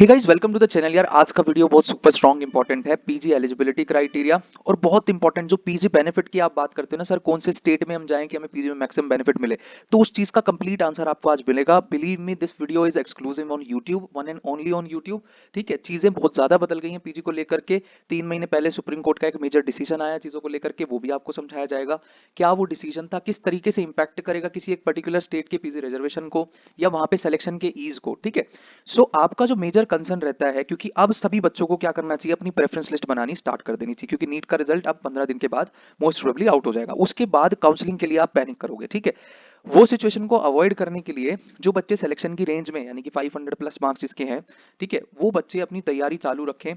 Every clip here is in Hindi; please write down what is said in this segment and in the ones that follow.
Hey guys, welcome to the channel. यार आज का वीडियो बहुत सुपर स्ट्रॉन्ग इंपॉर्टेंट है। पीजी एलिजिबिलिटी क्राइटेरिया और बहुत इंपॉर्टेंट जो पीजी बेनिफिट की आप बात करते हो ना सर, कौन से स्टेट में हम जाएं कि हमें पीजी में मैक्सिमम बेनिफिट मिले, तो उस चीज का कंप्लीट आंसर आपको आज मिलेगा। Believe me, this video is exclusive on YouTube, one and only on YouTube. ठीक है, चीजें बहुत ज्यादा बदल गई हैं पीजी को लेकर के। 3 महीने पहले सुप्रीम कोर्ट का एक मेजर डिसीजन आया चीजों को लेकर के, वो भी आपको समझाया जाएगा। क्या वो डिसीजन था, किस तरीके से इंपैक्ट करेगा किसी एक पर्टिकुलर स्टेट के पीजी रिजर्वेशन को या वहां पे सिलेक्शन के ईज को। ठीक है, सो आपका जो मेजर कंसर्न रहता है, क्योंकि अब सभी बच्चों को क्या करना चाहिए, अपनी प्रेफरेंस लिस्ट बनानी स्टार्ट कर देनी चाहिए, क्योंकि नीट का रिजल्ट अब 15 दिन के बाद मोस्ट प्रोबेबली आउट हो जाएगा। उसके बाद काउंसलिंग के लिए आप पैनिक करोगे। ठीक है, वो सिचुएशन को अवॉइड करने के लिए जो बच्चे सिलेक्शन की रेंज में यानी कि 500 प्लस मार्क्स जिसके हैं, ठीक है, वो बच्चे अपनी तैयारी चालू रखें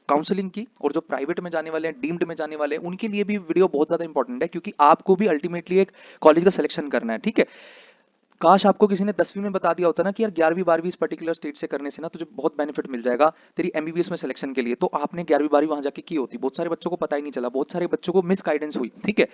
काउंसलिंग की। और जो प्राइवेट में जाने वाले हैं, डीम्ड में जाने वाले हैं, उनके लिए भी वीडियो बहुत ज्यादा इंपॉर्टेंट है, क्योंकि आपको भी अल्टीमेटली एक कॉलेज का सिलेक्शन करना है। ठीक है, काश आपको किसी ने 10वीं में बता दिया होता ना कि यार 11वीं 12वीं इस पर्टिकुलर स्टेट से करने से ना तुझे बहुत बेनिफिट मिल जाएगा तेरी एमबीबीएस में सिलेक्शन के लिए, तो आपने 11वीं 12वीं वहां जाके की होती। बहुत सारे बच्चों को पता ही नहीं चला, बहुत सारे बच्चों को मिस गाइडेंस हुई। ठीक है,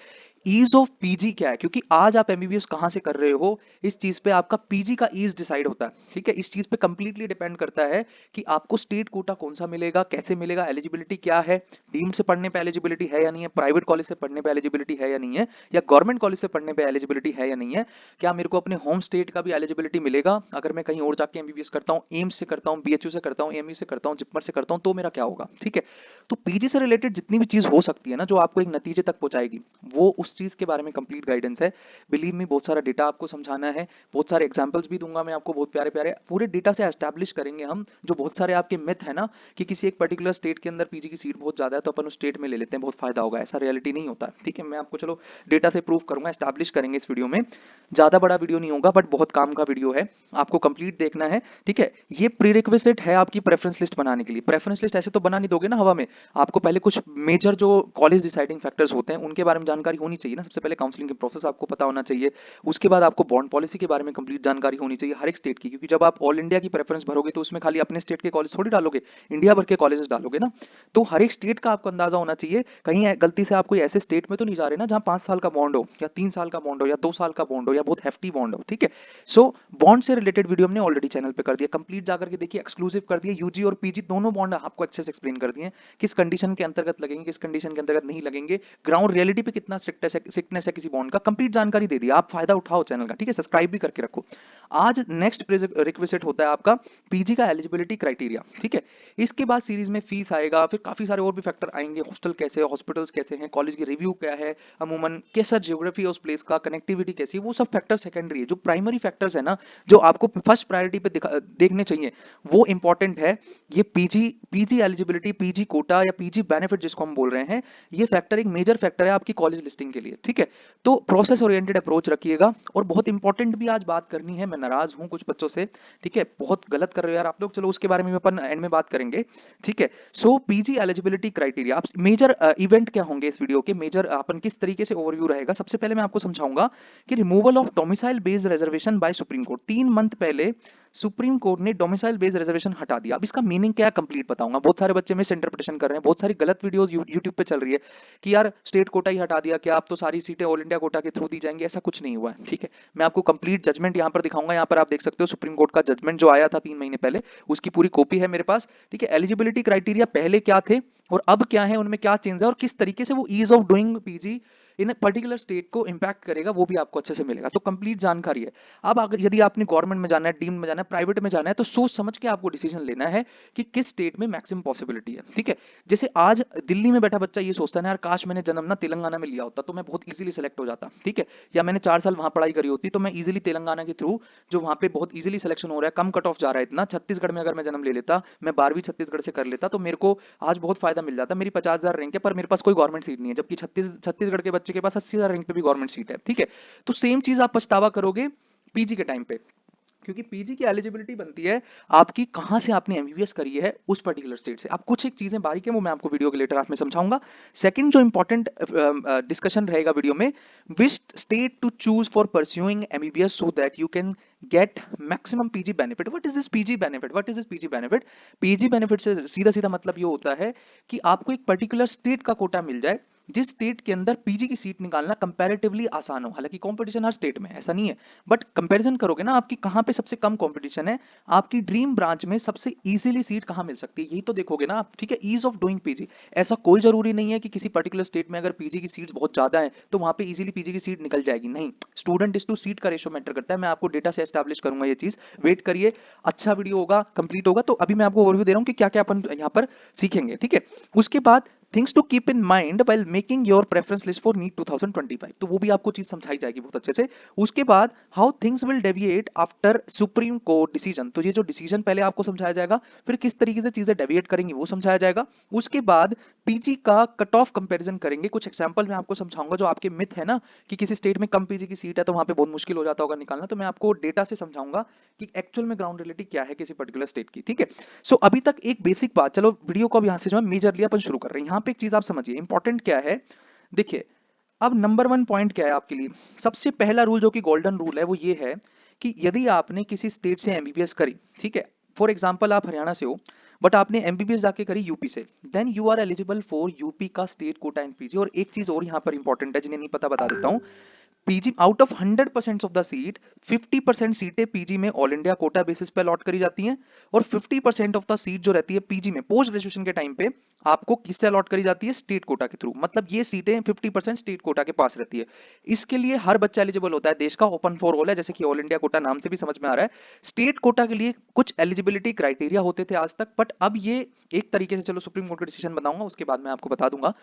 ईज ऑफ पीजी क्या है, क्योंकि आज आप एमबीबीएस कहां से कर रहे हो, इस चीज पे आपका पीजी का ईज डिसाइड होता है। ठीक है, इस चीज पे कंप्लीटली डिपेंड करता है कि आपको स्टेट कोटा कौन सा मिलेगा, कैसे मिलेगा, एलिजिबिलिटी क्या है, डीम्ड से पढ़ने पे एलिजिबिलिटी है या नहीं है, प्राइवेट कॉलेज से पढ़ने पे एलिजिबिलिटी है या नहीं है, या गवर्नमेंट कॉलेज से पढ़ने पे एलिजिबिलिटी है या नहीं है। क्या मेरे को अपने होम स्टेट का भी एलिजिबिलिटी मिलेगा, अगर मैं कहीं और जाके एमबीबीएस करता हूँ, एम्स से करता हूँ, बीएचयू से करता हूँ, एमयू से करता हूँ, जिपमर से करता हूँ, तो मेरा क्या होगा। ठीक है, तो पीजी से रिलेटेड जितनी भी चीज हो सकती है ना जो आपको एक नतीजे तक पहुंचाएगी, वो उस चीज के बारे में कंप्लीट गाइडेंस है। बिलीव मी, बहुत सारा डेटा आपको समझाना है, बहुत सारे एग्जांपल्स भी दूंगा मैं आपको, बहुत प्यारे प्यारे पूरे डेटा से एस्टैब्लिश करेंगे हम जो बहुत सारे आपके मिथ है ना कि किसी एक पर्टिकुलर स्टेट के अंदर पीजी की सीट बहुत ज्यादा है तो अपन उस स्टेट में ले लेते हैं, बहुत फायदा होगा। ऐसा रियलिटी नहीं होता। ठीक है, मैं आपको चलो डेटा से प्रूव करूंगा, एस्टैब्लिश करेंगे इस वीडियो में। ज्यादा बड़ा वीडियो नहीं होगा बट बहुत काम का वीडियो है, आपको कंप्लीट देखना है। ठीक है, ये प्रीरिक्विजिट है आपकी प्रेफरेंस लिस्ट बनाने के लिए। प्रेफरेंस लिस्ट ऐसे तो बना नहीं दोगे ना हवा में, आपको पहले कुछ मेजर जो कॉलेज डिसाइडिंग फैक्टर्स होते हैं उनके बारे में जानकारी होनी चाहिए ना। सबसे पहले काउंसलिंग के प्रोसेस आपको पता होना चाहिए, उसके बाद आपको बॉन्ड पॉलिसी के बारे में कंप्लीट जानकारी होनी चाहिए हर एक स्टेट की, क्योंकि जब आप ऑल इंडिया की प्रेफरेंस भरोगे तो उसमें खाली अपने स्टेट के कॉलेज थोड़ी डालोगे, इंडिया भर के कॉलेजेस डालोगे ना। तो हर एक स्टेट का आपको अंदाजा होना चाहिए, कहीं गलती से आप कोई ऐसे स्टेट में तो नहीं जा रहे ना जहां 5 साल का बॉन्ड हो या 3 साल का बॉन्ड हो या 2 साल का बॉन्ड हो या बहुत हेफ्टी बॉन्ड हो। ठीक है, सो बॉन्ड से रिलेटेड वीडियो हमने ऑलरेडी चैनल पे कर दिया, कंप्लीट जाकर के देखिए, एक्सक्लूसिव कर दिया। यूजी और पीजी दोनों बॉन्ड आपको अच्छे से एक्सप्लेन कर दिए, किस कंडीशन के अंतर्गत लगेंगे, किस कंडीशन के अंतर्गत नहीं लगेंगे, ग्राउंड रियलिटी पे कितना स्ट्रिक्टनेस है किसी बॉन्ड का, कंप्लीट जानकारी दे दी। आप फायदा उठाओ चैनल का। ठीक है, सब्सक्राइब भी करके रखो। आज नेक्स्ट रिक्वेस्ट होता है आपका पीजी का एलिजिबिलिटी क्राइटेरिया। ठीक है, इसके बाद सीरीज में फीस आएगा, फिर काफी सारे और भी फैक्टर आएंगे, हॉस्टल कैसे है, हॉस्पिटल्स कैसे हैं, कॉलेज की रिव्यू क्या है, अमूमन कैसा जियोग्राफी है उस प्लेस का, कनेक्टिविटी कैसी है, वो सब फैक्टर सेकेंडरी है। जो प्राइमरी फैक्टर्स है ना जो आपको फर्स्ट प्रायोरिटी पे देखने चाहिए, वो इंपॉर्टेंट है। ये PG PG eligibility, PG quota या पीजी बेनिफिट जिसको हम बोल रहे हैं, ये फैक्टर एक मेजर फैक्टर है आपकी कॉलेज लिस्टिंग के लिए। ठीक है, तो प्रोसेस ओरिएंटेड अप्रोच रखिएगा। और बहुत इंपॉर्टेंट भी आज बात करनी है, मैं नाराज हूं कुछ बच्चों से। ठीक है, बहुत गलत कर रहे हो यार आप लोग, चलो उसके बारे में अपन एंड में बात करेंगे। ठीक है, सो पीजी एलिजिबिलिटी क्राइटेरिया, आप मेजर इवेंट क्या होंगे इस वीडियो के, मेजर अपन किस तरीके से ओवरव्यू रहेगा। सबसे पहले मैं आपको समझाऊंगा कि removal of domicile based reservation by Supreme Court. 3 month पहले सुप्रीम कोर्ट ने डोमिसाइल बेस्ड रिजर्वेशन हटा दिया। अब इसका मीनिंग क्या है कंप्लीट बताऊंगा। बहुत सारे बच्चे मिस इंटरप्रिटेशन कर रहे हैं, बहुत सारी गलत वीडियोस यूट्यूब पे चल रही है कि यार स्टेट कोटा ही हटा दिया क्या, अब तो सारी सीटें ऑल इंडिया कोटा के थ्रू दी जाएंगी। ऐसा कुछ नहीं हुआ है। ठीक है, मैं आपको कंप्लीट जजमेंट यहाँ पर दिखाऊंगा। यहाँ पर आप देख सकते हो सुप्रीम कोर्ट का जजमेंट जो आया था 3 महीने पहले, उसकी पूरी कॉपी है मेरे पास। ठीक है, एलिजिबिलिटी क्राइटेरिया पहले क्या थे और अब क्या है, उनमें क्या चेंज है और किस तरीके से वो ease of doing PG in particular state को इंपैक्ट करेगा, वो भी आपको अच्छे से मिलेगा। तो कंप्लीट जानकारी है। अब अगर यदि आपने गवर्नमेंट में जाना है, डीम्ड में जाना है, प्राइवेट में जाना है, तो सोच समझ के आपको डिसीजन लेना है कि किस स्टेट में मैक्सिमम पॉसिबिलिटी है। ठीक है, जैसे आज दिल्ली में बैठा बच्चा ये सोचता है ना यार काश मैंने जन्म ना तेलंगाना में लिया होता तो मैं बहुत इजीली सेलेक्ट हो जाता। ठीक है, या मैंने 4 साल वहां पढ़ाई करी होती तो मैं इजीली तेलंगाना के थ्रू, जो वहां पे बहुत इजीली सिलेक्शन हो रहा है, कम कट ऑफ जा रहा है इतना, छत्तीसगढ़ में अगर मैं जन्म ले लेता, मैं 12वीं छत्तीसगढ़ से कर लेता, तो मेरे को आज बहुत फायदा मिल जाता। मेरी 50,000 रैंक है पर मेरे पास कोई गवर्नमेंट सीट नहीं है, जबकि छत्तीसगढ़ के बच्चे के पास 80,000 रैंक पे भी गवर्नमेंट सीट है। ठीक है, तो सेम चीज आप पछतावा करोगे पीजी के टाइम पे, क्योंकि पीजी की एलिजिबिलिटी बनती है आपकी कहां से आपने एमबीबीएस करी है उस पर्टिकुलर स्टेट से। अब कुछ एक चीजें बारीक है वो मैं आपको वीडियो के लेटर हाफ में समझाऊंगा। सेकंड जो इंपॉर्टेंट डिस्कशन रहेगा वीडियो में, which state to choose for pursuing MBBS so that you can get maximum PG benefit. What is this PG benefit, what is this PG benefit. PG benefit से सीधा सीधा मतलब ये होता है कि आपको एक पर्टिकुलर स्टेट का कोटा मिल जाए जिस स्टेट के अंदर पीजी की सीट निकालना कंपैरेटिवली आसान हो। हालांकि कंपटीशन हर स्टेट में है, ऐसा नहीं है, बट कंपैरिजन करोगे ना आपकी कहां पे सबसे कम कंपटीशन है, आपकी ड्रीम ब्रांच में सबसे इजीली सीट कहां मिल सकती है, यही तो देखोगे ना आप। ठीक है, ईज ऑफ डूइंग पीजी। ऐसा कोई जरूरी नहीं है कि किसी पर्टिकुलर स्टेट में अगर पीजी की सीट्स बहुत ज्यादा है तो वहां पे इजीली पीजी की सीट निकल जाएगी, नहीं। स्टूडेंट इज टू सीट का रेशो मैटर करता है। मैं आपको डेटा से एस्टैब्लिश करूंगा ये चीज, वेट करिए, अच्छा वीडियो होगा, कंप्लीट होगा। तो अभी मैं आपको ओवरव्यू दे रहा हूं कि क्या क्या अपन यहाँ पर सीखेंगे। ठीक है, उसके बाद things to keep in mind while making your preference list for NEET 2025, तो वो भी आपको चीज समझाई जाएगी बहुत अच्छे से। उसके बाद how things will deviate after supreme court decision, तो ये जो डिसीजन पहले आपको समझाया जाएगा, फिर किस तरीके से चीजें डेविएट करेंगी वो समझाया जाएगा। उसके बाद पीजी का कट ऑफ कंपैरिजन करेंगे, कुछ एग्जांपल मैं आपको समझाऊंगा। जो आपके मिथ है ना कि किसी स्टेट में कम पीजी की सीट है तो वहां पे बहुत मुश्किल हो जाता होगा निकालना, तो मैं आपको डेटा से समझाऊंगा कि एक्चुअल में ग्राउंड रियलिटी क्या है किसी पर्टिकुलर स्टेट की। ठीक है, सो अभी तक एक बेसिक बात, चलो वीडियो को अब यहाँ से जो है मेजरली अपन शुरू कर रहे हैं। यहाँ पे एक चीज आप समझिए, इंपॉर्टेंट क्या है, देखिए। अब नंबर वन पॉइंट क्या है आपके लिए, सबसे पहला रूल जो कि गोल्डन रूल है वो ये है कि यदि आपने किसी स्टेट से एमबीबीएस करी, ठीक है, फॉर एग्जांपल आप हरियाणा से हो बट आपने एमबीबीएस जाके करी यूपी से, then you are eligible for UP का स्टेट कोटा एंड पीजी। और एक चीज और यहाँ पर इंपॉर्टेंट है, जिन्हें नहीं पता बता देता हूँ, PG out of 100% of the seat 50% सीटें पीजी में ऑल इंडिया कोटा बेसिस पे अलॉट करी जाती हैं, और 50% ऑफ द सीट जो रहती है पीजी में पोस्ट ग्रेजुएशन के टाइम पे आपको किससे अलॉट करी जाती है, स्टेट कोटा के थ्रू। मतलब ये सीटें 50% स्टेट कोटा के पास रहती है। इसके लिए हर बच्चा एलिजिबल होता है, देश का ओपन फॉर ऑल है, जैसे कि ऑल इंडिया कोटा नाम से भी समझ में आ रहा है। स्टेट कोटा के लिए कुछ एलिजिबिलिटी क्राइटेरिया होते थे आज तक, बट अब ये एक तरीके से, चलो सुप्रीम कोर्ट का डिसीजन बताऊंगा उसके बाद मैं आपको बता दूंगा।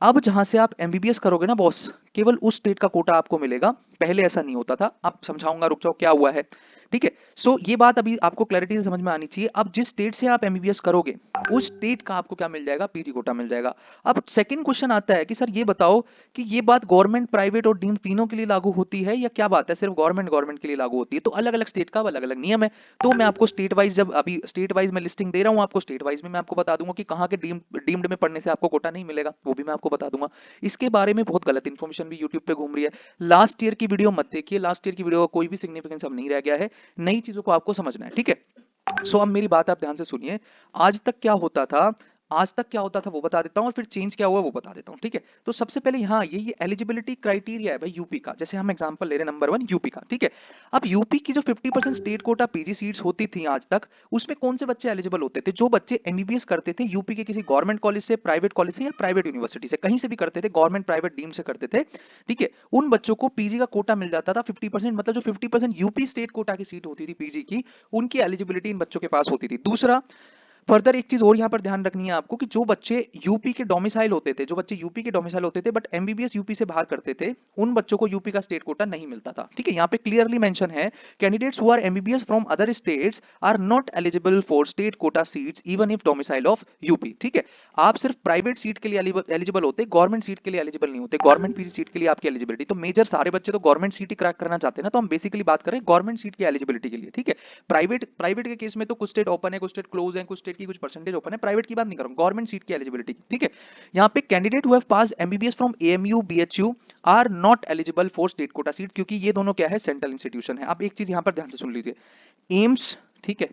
अब जहां से आप एमबीबीएस करोगे ना बॉस, केवल उस स्टेट का कोटा आपको मिलेगा, पहले ऐसा नहीं होता था। अब समझाऊंगा, रुक जाओ क्या हुआ है। ठीक है, सो ये बात अभी आपको क्लैरिटी से समझ में आनी चाहिए। अब जिस स्टेट से आप एमबीबीएस करोगे उस स्टेट का आपको क्या मिल जाएगा, पीजी कोटा मिल जाएगा। अब सेकंड क्वेश्चन आता है कि सर ये बताओ कि ये बात गवर्नमेंट, प्राइवेट और डीम्ड तीनों के लिए लागू होती है या क्या बात है, सिर्फ गवर्नमेंट गवर्नमेंट के लिए लागू होती है? तो अलग अलग स्टेट का अलग अलग नियम है। तो मैं आपको स्टेट वाइज, जब अभी स्टेट वाइज मैं लिस्टिंग दे रहा हूं आपको, स्टेट वाइज में मैं आपको बता दूंगा कि कहाँ के डीम्ड में पढ़ने से आपको कोटा नहीं मिलेगा, वो भी मैं आपको बता दूंगा। इसके बारे में बहुत गलत इन्फॉर्मेशन भी यूट्यूब पे घूम रही है। लास्ट ईयर की वीडियो मत देखिए, लास्ट ईयर की वीडियो का कोई भी सिग्निफिकेंस अब नहीं रह गया है, नई चीजों को आपको समझना है। ठीक है, सो अब मेरी बात आप ध्यान से सुनिए। आज तक क्या होता था, आज तक क्या होता था वो बता देता हूं, और फिर चेंज क्या हुआ वो बता देता हूं। ठीक है, तो सबसे पहले यहाँ ये एलिजिबिलिटी क्राइटेरिया है भाई यूपी का, जैसे हम एग्जांपल ले रहे हैं नंबर वन यूपी का। ठीक है, अब यूपी की जो 50% स्टेट कोटा पीजी सीट्स होती थी आज तक, उसमें कौन से बच्चे एलिजिबल होते थे, जो बच्चे एमबीबीएस करते थे यूपी के किसी गवर्नमेंट कॉलेज से, प्राइवेट कॉलेज से या प्राइवेट यूनिवर्सिटी से, कहीं से भी करते थे, गवर्नमेंट प्राइवेट डीम से करते थे। ठीक है, उन बच्चों को पीजी का कोटा मिल जाता था 50%, मतलब जो 50% यूपी स्टेट कोटा की सीट होती थी पीजी की, उनकी एलिजिबिलिटी इन बच्चों के पास होती थी। दूसरा, फर्दर एक चीज और यहाँ पर ध्यान रखनी है आपको कि जो बच्चे यूपी के डोमिसाइल होते थे, जो बच्चे यूपी के डोमिसाइल होते थे बट एमबीबीएस यूपी से बाहर करते थे, उन बच्चों को यूपी का स्टेट कोटा नहीं मिलता था। ठीक है, यहाँ पे क्लियरली मेंशन है, candidates who are MBBS from other states are not eligible for state quota seats even if domicile of UP. ठीक है, आप सिर्फ प्राइवेट सीट के लिए एलिजिबल होते, गवर्नमेंट सीट के लिए एलिजिबल नहीं होते। गवर्नमेंट पीजी सीट के लिए आपकी एलिजिबिलिटी, तो मेजर सारे बच्चे तो गवर्नमेंट सीट ही क्रैक करना चाहते हैं ना, तो हम बेसिकली बात करें गवर्नमेंट सीट की एलिजिबिलिटी के लिए। ठीक है, प्राइवेट के केस में तो कुछ स्टेट ओपन है, कुछ स्टेट क्लोज है, कुछ स्टेट की कुछ परसेंटेज ओपन है, प्राइवेट की बात नहीं कर रहा हूं, गवर्नमेंट सीट की एलिजिबिलिटी। ठीक है, यहाँ पे candidate who have pass MBBS from AMU BHU are not eligible for state quota seat, क्योंकि ये दोनों क्या है, सेंट्रल इंस्टीट्यूशन है। अब एक चीज यहाँ पर ध्यान से सुन लीजिए, एम्स, ठीक है,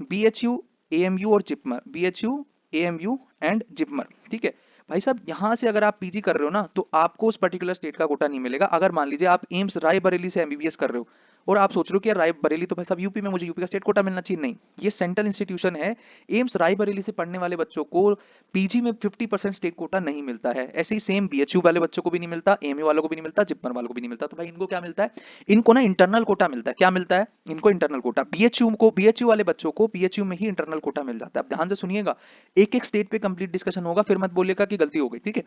बीएचयू, एएमयू और JIPMER, BHU, AMU and JIPMER. ठीक है भाई साहब, यहां से अगर आप पीजी कर रहे हो ना तो आपको उस पर्टिकुलर स्टेट का कोटा नहीं मिलेगा। अगर मान लीजिए आप एम्स रायबरेली से एमबीबीएस कर रहे हो और आप सोच रहे हो कि यार रायबरेली तो भाई साहब यूपी में, मुझे यूपी का स्टेट कोटा मिलना चाहिए, नहीं, ये सेंट्रल इंस्टीट्यूशन है। एम्स रायबरेली से पढ़ने वाले बच्चों को पीजी में 50% स्टेट कोटा नहीं मिलता है। ऐसे ही सेम बीएचयू वाले बच्चों को भी नहीं मिलता, एएमयू वालों को भी नहीं मिलता, जिपमर वालों को भी नहीं मिलता। तो भाई इनको क्या मिलता है, इनको ना इंटरनल कोटा मिलता है। क्या मिलता है इनको, इंटरनल कोटा। बीएचयू वाले बच्चों को बीएचयू में ही इंटरनल कोटा मिल जाता है। अब ध्यान से सुनिएगा, एक एक स्टेट पे कंप्लीट डिस्कशन होगा, फिर मत बोलिएगा कि गलती हो गई। ठीक है,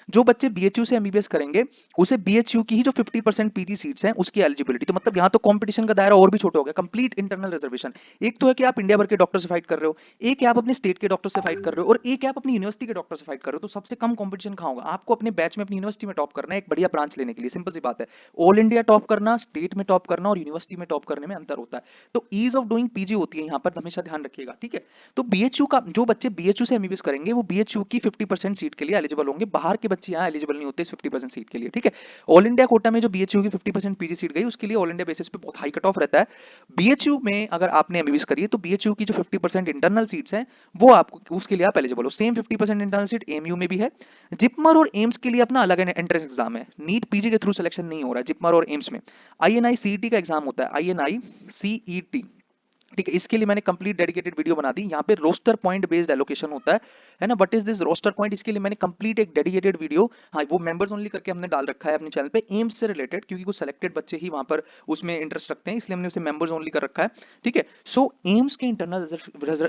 जो बच्चे बीएचयू से एमबीबीएस करेंगे उसे बीएचयू की ही जो 50% पीजी सीट्स हैं उसकी एलिजिबिलिटी, तो मतलब यहां तो कंपटीशन का दायरा और भी छोटा हो गया, कंप्लीट इंटरनल रिजर्वेशन। एक तो है कि आप इंडिया भर के डॉक्टर से फाइट कर रहे हो, एक है आप अपने स्टेट के डॉक्टर से फाइट कर रहे हो, और एक है आप अपनी यूनिवर्सिटी के डॉक्टर से फाइट कर रहे हो। तो सबसे कम कंपटीशन कहां होगा, आपको अपने बैच में अपनी यूनिवर्सिटी में टॉप करना है एक बढ़िया ब्रांच लेने के लिए। सिंपल सी बात है, ऑल इंडिया टॉप करना, स्टेट में टॉप करना और यूनिवर्सिटी में टॉप करने में अंतर होता है। तो ईज ऑफ डूइंग पीजी होती है यहाँ पर, हमेशा ध्यान रखिएगा। ठीक है, तो बीएचयू का, जो बच्चे बीएचयू से एमबीबीएस करेंगे वो बीएचयू की 50% सीट के लिए एलिजिबल होंगे, बाहर के बच्चे यहाँ एलिजिबल नहीं होते इस 50% सीट के लिए। ठीक है, ऑल इंडिया कोटा में जो बीएचयू की 50% पीजी सीट गई उसके लिए ऑल इंडिया बेसिस पे बहुत हाई कट ऑफ रहता है। बीएचयू में अगर आपने एमबीबीएस करी है तो बीएचयू की जो 50% इंटरनल सीट्स हैं वो आपको उसके लिए आप एलिजिबल हो। सेम 50% इंटरनल सीट एमयू में भी है। जिपमर और एम्स के लिए अपना अलग एंट्रेंस एग्जाम है, नीट पीजी के थ्रू सिलेक्शन नहीं हो रहा है जिपमर और एम्स में। आईएनआई सीईटी का एग्जाम होता है, आईएनआई सीईटी, ठीक है। इसके लिए मैंने कंप्लीट डेडिकेटेड वीडियो बना दी। यहाँ पे रोस्टर पॉइंट बेस्ड एलोकेशन होता है ना। What is this roster point, इसके लिए मैंने कंप्लीट एक डेडिकेटेड वीडियो, हाँ वो मेंबर्स ओनली करके हमने डाल रखा है अपने चैनल पे, एम्स से रिलेटेड, क्योंकि कुछ सेलेक्टेड बच्चे ही वहां पर उसमें इंटरेस्ट रखते हैं, इसलिए हमने उसे मेंबर्स ओनली कर रखा है, ठीक है। सो एम्स के इंटरनल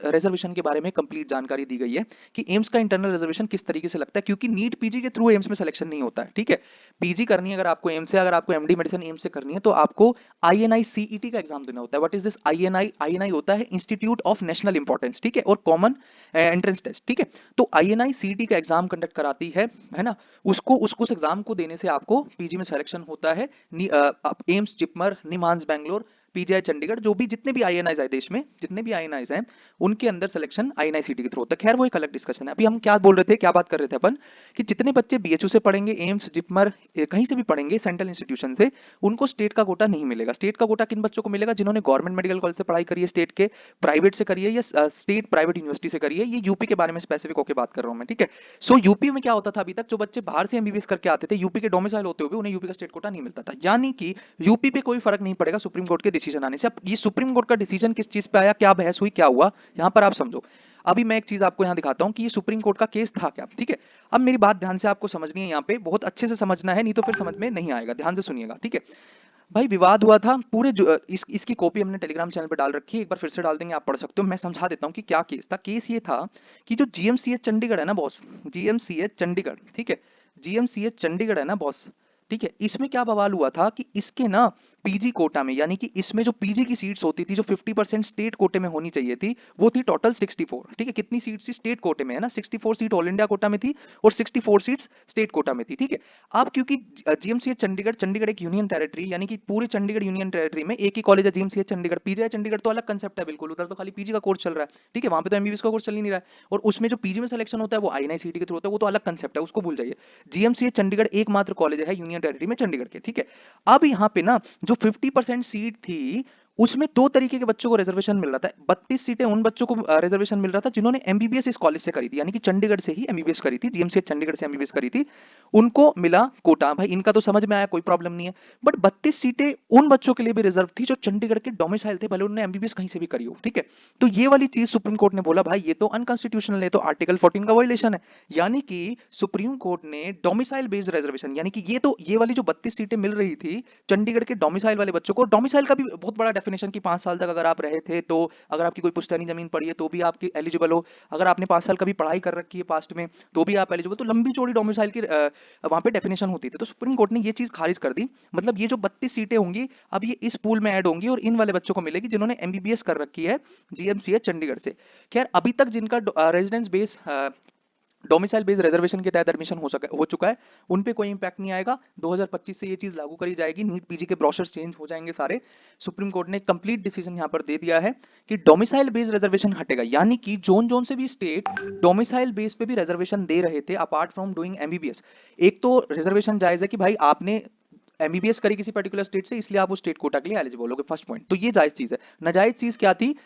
रिजर्वेशन के बारे में कंप्लीट जानकारी दी गई है कि एम्स का इंटरनल रिजर्वेशन किस तरीके से लगता है, क्योंकि नीट पीजी के थ्रू एम्स में सिलेक्शन नहीं होता है, ठीक है। पीजी करनी है अगर आपको एम्स से, अगर आपको एमडी मेडिसिन एम्स से करनी है तो आपको आईएनआई सीईटी का एग्जाम देना होता है। What is this INI, INI होता है इंस्टीट्यूट ऑफ नेशनल इंपॉर्टेंस, ठीक है, और कॉमन एंट्रेंस टेस्ट, ठीक है। तो आईएनआई सीईटी का एग्जाम कंडक्ट कराती है ना। उसको उस एग्जाम को देने से आपको पीजी में सिलेक्शन होता है। एम्स, जिपमर, निमांस बैंगलोर, पीजीआई चंडीगढ़, जो भी जितने भी आईएनआईज है देश में, जितने भी आईएनआईज हैं उनके अंदर सिलेक्शन आईएनआई सीटी के थ्रू होता है। खैर वो एक अलग डिस्कशन है। अभी हम क्या बोल रहे थे, क्या बात कर रहे थे अपन, कि जितने बच्चे बीएचयू से पढ़ेंगे, एम्स, जिपमर, कहीं से भी पढ़ेंगे सेंट्रल इंस्टीट्यूशन से, उनको स्टेट का कोटा नहीं मिलेगा। स्टेट का कोटा किन बच्चों को मिलेगा, जिन्होंने गवर्नमेंट मेडिकल कॉलेज से पढ़ाई करी है स्टेट के, प्राइवेट से करी है या स्टेट प्राइवेट यूनिवर्सिटी से करी है। ये यूपी के बारे में स्पेसिफिक होकर बात कर रहा हूं मैं, ठीक है। सो यूपी में क्या होता था अभी तक, जो बच्चे बाहर से एमबीबीएस करके आते थे, यूपी के डोमिसाइल होते हुए उन्हें यूपी का स्टेट कोटा नहीं मिलता था। यानी कि यूपी पे कोई फर्क नहीं पड़ेगा सुप्रीम कोर्ट के डिसीजन आने से। अब ये सुप्रीम कोर्ट का डिसीजन किस चीज पे आया, क्या बहस हुई, क्या हुआ, यहां पर आप समझो। अभी मैं एक चीज आपको यहां दिखाता हूं कि ये सुप्रीम कोर्ट का केस था क्या, ठीक है। अब मेरी बात ध्यान से आपको समझनी है, यहाँ पे बहुत अच्छे से समझना है, नहीं तो फिर समझ में नहीं आएगा। ध्यान से सुनिएगा, ठीक है भाई। विवाद हुआ था पूरे इसकी कॉपी हमने टेलीग्राम चैनल पे डाल रखी है, एक बार फिर से डाल देंगे, आप पढ़ सकते हो। मैं समझा देता हूँ कि क्या केस था। केस ये था कि जो जीएमसीएच चंडीगढ़ है ना बॉस, जीएमसीएच चंडीगढ़, ठीक है, जीएमसीएच चंडीगढ़ है ना बॉस, ठीक है, इसमें क्या बवाल हुआ था कि इसके ना पीजी कोटा में, यानी कि इसमें जो पीजी की सीट्स होती थी, जो 50% स्टेट कोटे में होनी चाहिए थी, वो थी टोटल 64, ठीक है। कितनी सीट्स थी स्टेट कोटे में, है ना, 64 सीट ऑल इंडिया कोटा में थी और 64 सीट्स स्टेट कोटा में थी, ठीक है। अब क्योंकि जीएमसीएच चंडीगढ़, चंडीगढ़ एक यूनियन टेरिटरी, यानी कि पूरे चंडीगढ़ यूनियन टेरिटरी में एक ही कॉलेज है जीएमसीएच चंडीगढ़। पीजीआई चंडीगढ़ तो अलग कंसेप्ट है बिल्कुल, उधर तो खाली पीजी का कोर्स चल रहा है, ठीक है, वहां पे तो एमबीबीएस का कोर्स चल ही नहीं रहा है। और उसमें जो पीजी में सिलेक्शन होता है वो आईएनआई सीटी के थ्रू होता है, वो तो अलग कंसेप्ट है, उसको भूल जाइए। जीएमसीएच चंडीगढ़ एकमात्र कॉलेज है यूनियन टेरिटरी में चंडीगढ़ के, ठीक है। अब यहाँ पे ना जो 50% सीट थी, उसमें दो तरीके के बच्चों को रिजर्वेशन मिल रहा था। 32 सीटें उन बच्चों को रिजर्वेशन मिल रहा था जिन्होंने एमबीबीएस इस कॉलेज से करी थी, यानी कि चंडीगढ़ से ही एमबीबीएस करी थी, जीएमसीएच चंडीगढ़ से एमबीबीएस करी थी, उनको मिला कोटा। भाई इनका तो समझ में आया, कोई प्रॉब्लम नहीं है। बट 32 सीटें उन बच्चों के लिए भी रिजर्व थी जो चंडीगढ़ के डोमिसाइल थे, भले उन्होंने एमबीबीएस कहीं से भी करी हो, ठीक है। तो ये वाली चीज सुप्रीम कोर्ट ने बोला भाई ये तो अनकॉन्स्टिट्यूशनल है, तो आर्टिकल 14 का वायलेशन है। यानी कि सुप्रीम कोर्ट ने डोमिसाइल बेस्ड रिजर्वेशन, यानी कि ये वाली जो 32 सीटें मिल रही थी चंडीगढ़ के डोमिसाइल वाले बच्चों को, डोमिसाइल का भी बहुत बड़ा डेफिनेशन कि 5 साल तक अगर आप रहे थे, तो अगर आपकी कोई पुश्तैनी जमीन पड़ी है तो भी आपकी एलिजिबल हो, अगर आपने 5 साल कभी पढ़ाई कर रखी है पास्ट में तो भी आप एलिजिबल। तो लंबी चौड़ी डोमिसाइल की वहां पे डेफिनेशन होती थी। तो सुप्रीम कोर्ट ने ये चीज खारिज कर दी। मतलब ये जो 32 सीटें होंगी अब ये इस पूल में ऐड होंगी और इन वाले बच्चों को मिलेगी जिन्होंने एमबीबीएस कर रखी है जीएमसीएच चंडीगढ़ से। खैर अभी तक जिनका residence base domicile based reservation के तहत एडमिशन हो चुका है, उन पे कोई इंपैक्ट नहीं आएगा। 2025 से ये चीज लागू करी जाएगी, नीट पीजी के ब्रोशर्स चेंज हो जाएंगे सारे। सुप्रीम कोर्ट ने कंप्लीट डिसीजन यहां पर दे दिया है कि डोमिसाइल बेस्ड रिजर्वेशन हटेगा, यानी कि जोन जोन से भी स्टेट डोमिसाइल बेस पे भी रिजर्वेशन दे रहे थे अपार्ट फ्रॉम डूइंग एमबीबीएस। एक तो रिजर्वेशन जायज है कि भाई आपने एमबीबीएस करी किसी पर्टिकुलर स्टेट से, इसलिए आप उस स्टेट कोटा के लिए एलिजिबल होगे, फर्स्ट पॉइंट। तो ये जायज चीज है। नाजायज चीज क्या थी,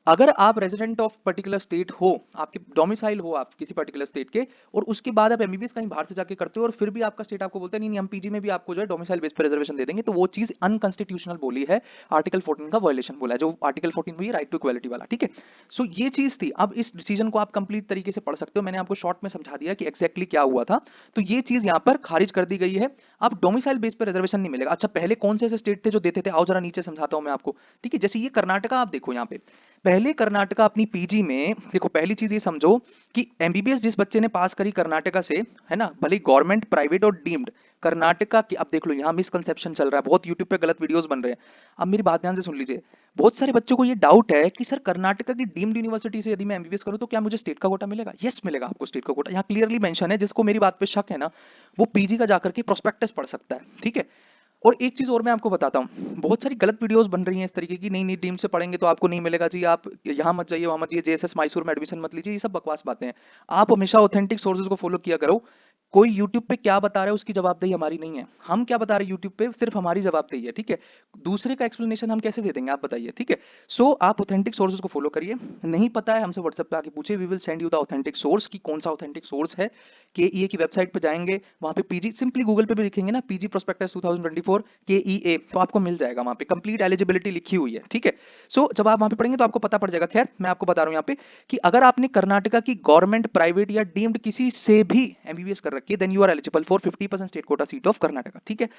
अगर आप रेजिडेंट ऑफ पर्टिकुलर स्टेट हो, आपके डोमिसाइल हो आप किसी पर्टिकुलर स्टेट के, और उसके बाद आप एमबीबीएस कहीं बाहर से जाके करते हो और फिर भी आपका स्टेट आपको बोलता है नहीं नहीं हम पीजी में भी आपको जो है डोमिसाइल बेस पर रिजर्वेशन दे देंगे, तो वो चीज अनकॉन्स्टिट्यूशनल बोली है, आर्टिकल 14 का वायलेशन बोला है, जो आर्टिकल 14 हुई राइट टू इक्वालिटी वाला, ठीक है। सो ये चीज थी। अब इस डिसीजन को आप कंप्लीट तरीके से पढ़ सकते हो, मैंने आपको शॉर्ट में समझा दिया कि एक्जैक्टली क्या हुआ था। तो ये चीज यहाँ पर खारिज कर दी गई है। अब डोमिसाइल बेस पर रिजर्वेशन नहीं मिलेगा। अच्छा पहले कौन से ऐसे स्टेट थे जो देते थे, आओ जरा नीचे समझाता हूं मैं आपको, ठीक है। जैसे ये कर्नाटका, आप देखो यहाँ पे पहले कर्नाटका अपनी पीजी में, देखो पहली चीज ये समझो कि एमबीबीएस जिस बच्चे ने पास करी कर्नाटका से, है ना, भले गवर्नमेंट प्राइवेट और डीम्ड, कर्नाटका की, अब देख लो यहाँ मिसकंसेप्शन चल रहा है, बहुत यूट्यूब पे गलत वीडियोस बन रहे हैं। अब मेरी बात ध्यान से सुन लीजिए। बहुत सारे बच्चों को ये डाउट है कि सर कर्नाटका की डीम्ड यूनिवर्सिटी से यदि मैं एमबीबीएस करूं तो क्या मुझे स्टेट का कोटा मिलेगा। यस मिलेगा आपको स्टेट का कोटा, यहाँ क्लियरली मेंशन है। जिसको मेरी बात पे शक है ना वो पीजी का जाकर के प्रोस्पेक्टस पढ़ सकता है, ठीक है। और एक चीज और मैं आपको बताता हूँ, बहुत सारी गलत वीडियोस बन रही हैं इस तरीके की, नहीं नहीं डीम से पढ़ेंगे तो आपको नहीं मिलेगा जी, आप यहाँ मत जाइए वहां मत जाइए, जेएसएस मैसूर में एडमिशन मत लीजिए, ये सब बकवास बातें हैं। आप हमेशा ऑथेंटिक सोर्सेज को फॉलो किया करो। कोई यूट्यूब पे क्या बता रहा है उसकी जवाबदेही हमारी नहीं है, हम क्या बता रहे हैं यूट्यूब पे सिर्फ हमारी जवाबदेही है, ठीक है। दूसरे का एक्सप्लेनेशन हम कैसे दे देंगे आप बताइए, ठीक है। सो आप ऑथेंटिक सोर्सेज को फॉलो करिए, नहीं पता है हमसे व्हाट्सएप पे आके पूछिए, we will send you the authentic source की कौन सा ऑथेंटिक सोर्स है। केईए की वेबसाइट पे जाएंगे, वहां पे पीजी सिंपली गूगल पे भी लिखेंगे ना, पीजी प्रोस्पेक्टस 2024 केईए, तो आपको मिल जाएगा, वहां पे कंप्लीट एलिजिबिलिटी लिखी हुई है, ठीक है। सो जब आप वहां पे पढ़ेंगे तो आपको पता पड़ जाएगा। खैर मैं आपको बता रहा हूं यहाँ पे कि अगर आपने कर्नाटका की गवर्नमेंट, प्राइवेट या डीम्ड किसी से भी एमबीबीएस कर रखी है, then you are eligible for 50% state quota seat of Karnataka, ठीक है।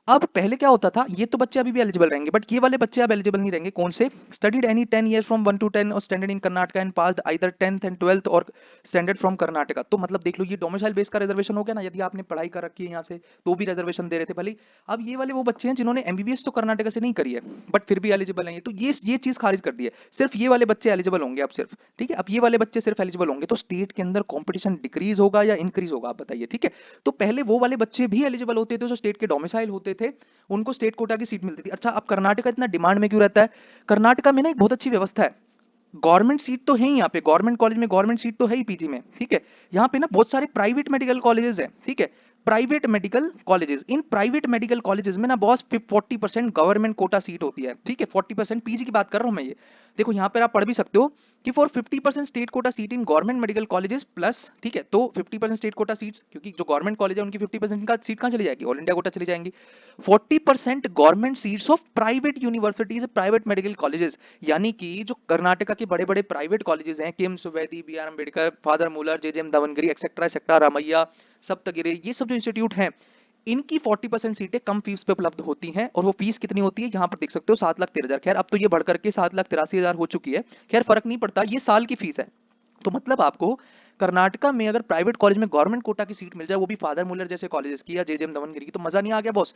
अब पहले क्या होता था, ये तो बच्चे अभी भी एलिजिबल रहेंगे, बट ये वाले बच्चे अब एलिजिबल नहीं रहेंगे। कौन से? Studied any 10 year from 1 to 10 और standard in Karnataka and passed either 10th and 12th और स्टैंडर्ड फ्रॉम कर्नाटका। तो मतलब देख लो, ये डोमिसाइल बेस का रिजर्वेशन हो गया ना, यदि आपने पढ़ाई कर रखी है यहाँ से तो भी रिजर्वेशन दे रहे थे भले। अब ये वाले वो बच्चे हैं जिन्होंने एमबीबीएस तो कर्नाटका से नहीं करी है बट फिर भी एलिजिबल है, तो ये चीज खारिज कर दी है। सिर्फ ये वाले बच्चे एलिजिबल होंगे अब सिर्फ, ठीक है। अब ये वाले बच्चे सिर्फ एलिजिबल होंगे, तो स्टेट के अंदर कॉम्पिटिशन डिक्रीज होगा या इंक्रीज होगा, आप बताइए, ठीक है। तो पहले वो वाले बच्चे भी एलिजिबल होते थे जो स्टेट के डोमिसाइल होते थे, उनको स्टेट कोटा की सीट मिलती थी। अच्छा, अब कर्नाटका इतना डिमांड में क्यों रहता है? कर्नाटका में ना एक बहुत अच्छी व्यवस्था है, गवर्नमेंट सीट तो है ही यहाँ पे, गवर्नमेंट कॉलेज में गवर्नमेंट सीट तो है ही पीजी में, ठीक है। यहाँ पे ना बहुत सारे प्राइवेट मेडिकल कॉलेजेस है, ठीक है। Private medical colleges, in private medical colleges में ना बॉस 40% गवर्नमेंट कोटा सीट होती है, ठीक है। 40% पीजी की बात कर रहा हूँ मैं ये। देखो यहाँ पर आप पढ़ भी सकते हो कि for 50% state quota seat in government medical colleges plus, ठीक है। तो 50% स्टेट कोटा सीट्स, क्योंकि जो गवर्नमेंट कॉलेज है उनकी 50% का सीट कहाँ चली जाएगी? ऑल इंडिया कोटा चली जाएंगी। 40% government seats of private universities, private medical colleges, यानी कि जो कर्नाटका के बड़े बड़े प्राइवेट कॉलेजेस हैं, केएम सुवैदी, BR Ambedkar, father Muller, JJM Davangere, etcetera etcetera, Ramaiah, Saptagiri, ये सब जो इंस्टीट्यूट हैं, इनकी 40% सीटें कम फीस पे उपलब्ध होती हैं। और वो फीस कितनी होती है यहाँ पर देख सकते हो, 7,13,000। खैर अब तो ये बढ़ करके 7,83,000 हो चुकी है, खैर फर्क नहीं पड़ता, ये साल की फीस है। तो मतलब आपको कर्नाटका में अगर प्राइवेट कॉलेज में गवर्नमेंट कोटा की सीट मिल जाए, वो भी फादर मुलर जैसे कॉलेजेस की या जेजेएम दावनगिरी की, तो मजा नहीं आ गया बॉस?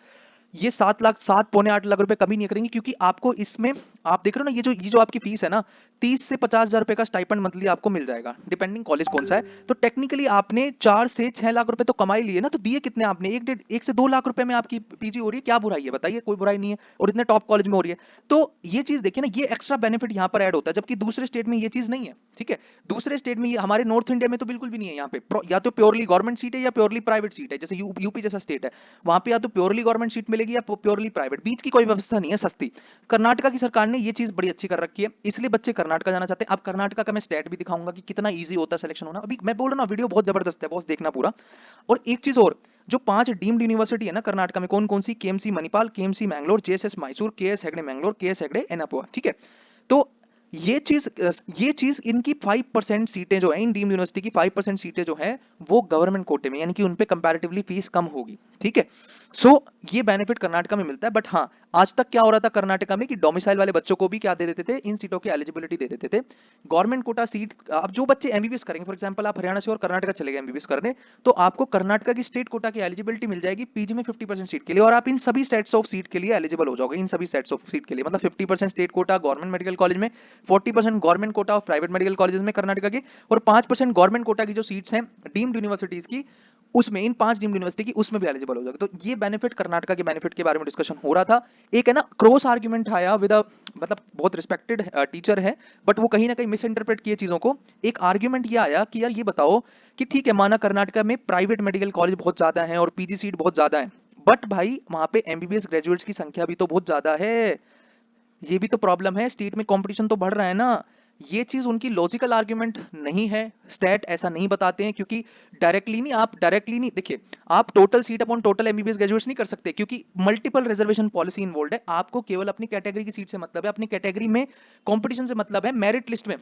ये 7 लाख, 7 पौने 8 लाख रुपए कभी नहीं करेंगे, क्योंकि आपको इसमें, आप देख रहे हो ना, ये जो आपकी फीस है ना, 30 से 50 हजार रुपए का स्टाइपेंड मंथली आपको मिल जाएगा, डिपेंडिंग कॉलेज कौन सा है। तो टेक्निकली आपने 4 से 6 लाख रुपए तो कमाई लिए ना, तो दिए कितने आपने? 1 से 2 लाख रुपए में आपकी पीजी हो रही है, क्या बुराई है बताइए? कोई बुराई नहीं है, और इतने टॉप कॉलेज में हो रही है। तो ये चीज देखिए ना, ये एक्स्ट्रा बेनिफिट यहाँ पर ऐड होता है, जबकि दूसरे स्टेट में ये चीज नहीं है, ठीक है। दूसरे स्टेट में, हमारे नॉर्थ इंडिया में तो बिल्कुल भी नहीं है। यहाँ पे या तो प्योरली गवर्नमेंट सीट है या प्योरली प्राइवेट सीट है, जैसे यूपी जैसा स्टेट है, वहां पे या तो प्योरली गवर्नमेंट सीट मिलेगी या प्योरली प्राइवेट, बीच की कोई व्यवस्था नहीं है सस्ती। कर्नाटका की सरकार ने ये चीज बड़ी अच्छी कर रखी है, इसलिए बच्चे कर्नाटका जाना चाहते हैं। अब कर्नाटका का मैं स्टेट भी दिखाऊंगा कि कितना ईजी होता है सिलेक्शन होना। अभी मैं बोल रहा हूँ वीडियो बहुत जबरदस्त है बॉस, देखना पूरा। और एक चीज और, जो 5 डीम्ड यूनिवर्सिटी है ना कर्नाटका में, कौन कौन सी? KMC Manipal, KMC Mangalore, JSS Mysore, KS Hegde Mangalore, KS Hegde एनापुआ, ठीक है। तो ये चीज इनकी 5% सीटें जो है, इन डीम्ड यूनिवर्सिटी की 5% सीटें जो है वो गवर्नमेंट कोटे में, यानी कि उन पे कंपैरेटिवली फीस कम होगी, ठीक है। सो ये बेनिफिट कर्नाटका में मिलता है। बट हाँ, आज तक क्या हो रहा था कर्नाटका में कि डोमिसाइल वाले बच्चों को भी क्या दे देते थे? इन सीटों की एलिजिबिलिटी दे देते थे, गवर्नमेंट कोटा सीट। अब जो बच्चे एमबीबीएस करेंगे, फॉर एग्जांपल आप हरियाणा से और कर्नाटका चले गए एमबीबीएस करने, तो आपको कर्नाटका की स्टेट कोटा की एलिजिबिलिटी मिल जाएगी पीजी में 50% सीट के लिए, और आप इन सभी सेट्स ऑफ सीट के लिए एलिजिबल हो जाओगे। इन सभी सेट्स ऑफ सीट के लिए मतलब 50% state Kota government medical college में, 40% government Kota of private medical colleges में कर्नाटका के, और 5% गवर्नमेंट कोटा की जो सीट्स हैं डीम्ड यूनिवर्सिटीज की, उसमें, इन 5 डीम्ड यूनिवर्सिटी की, उसमें भी एलिजिबल हो जाएगा। तो ये बेनिफिट, कर्नाटका के बेनिफिट के बारे में डिस्कशन हो रहा था। एक है ना क्रॉस आर्गुमेंट आया विद अ, मतलब बहुत रिस्पेक्टेड टीचर है, बट वो कहीं ना कहीं मिस इंटरप्रेट किए चीजों को। एक आर्गुमेंट ये आया कि यार ये बताओ कि ठीक है, माना कर्नाटका में प्राइवेट मेडिकल कॉलेज बहुत ज्यादा है और पीजी सीट बहुत ज्यादा है, बट भाई वहां पे एमबीबीएस ग्रेजुएट्स की संख्या भी तो बहुत ज्यादा है, ये भी तो प्रॉब्लम है, स्टेट में कंपटीशन तो बढ़ रहा है ना। ये चीज उनकी लॉजिकल आर्गुमेंट नहीं है, स्टैट ऐसा नहीं बताते हैं, क्योंकि डायरेक्टली नहीं देखिए, आप total seat upon total MBBS graduates नहीं कर सकते, क्योंकि मल्टीपल रिजर्वेशन पॉलिसी इन्वॉल्व है। आपको केवल अपनी कैटेगरी की सीट से मतलब है, अपनी कैटेगरी में कंपटीशन से मतलब है, मेरिट लिस्ट में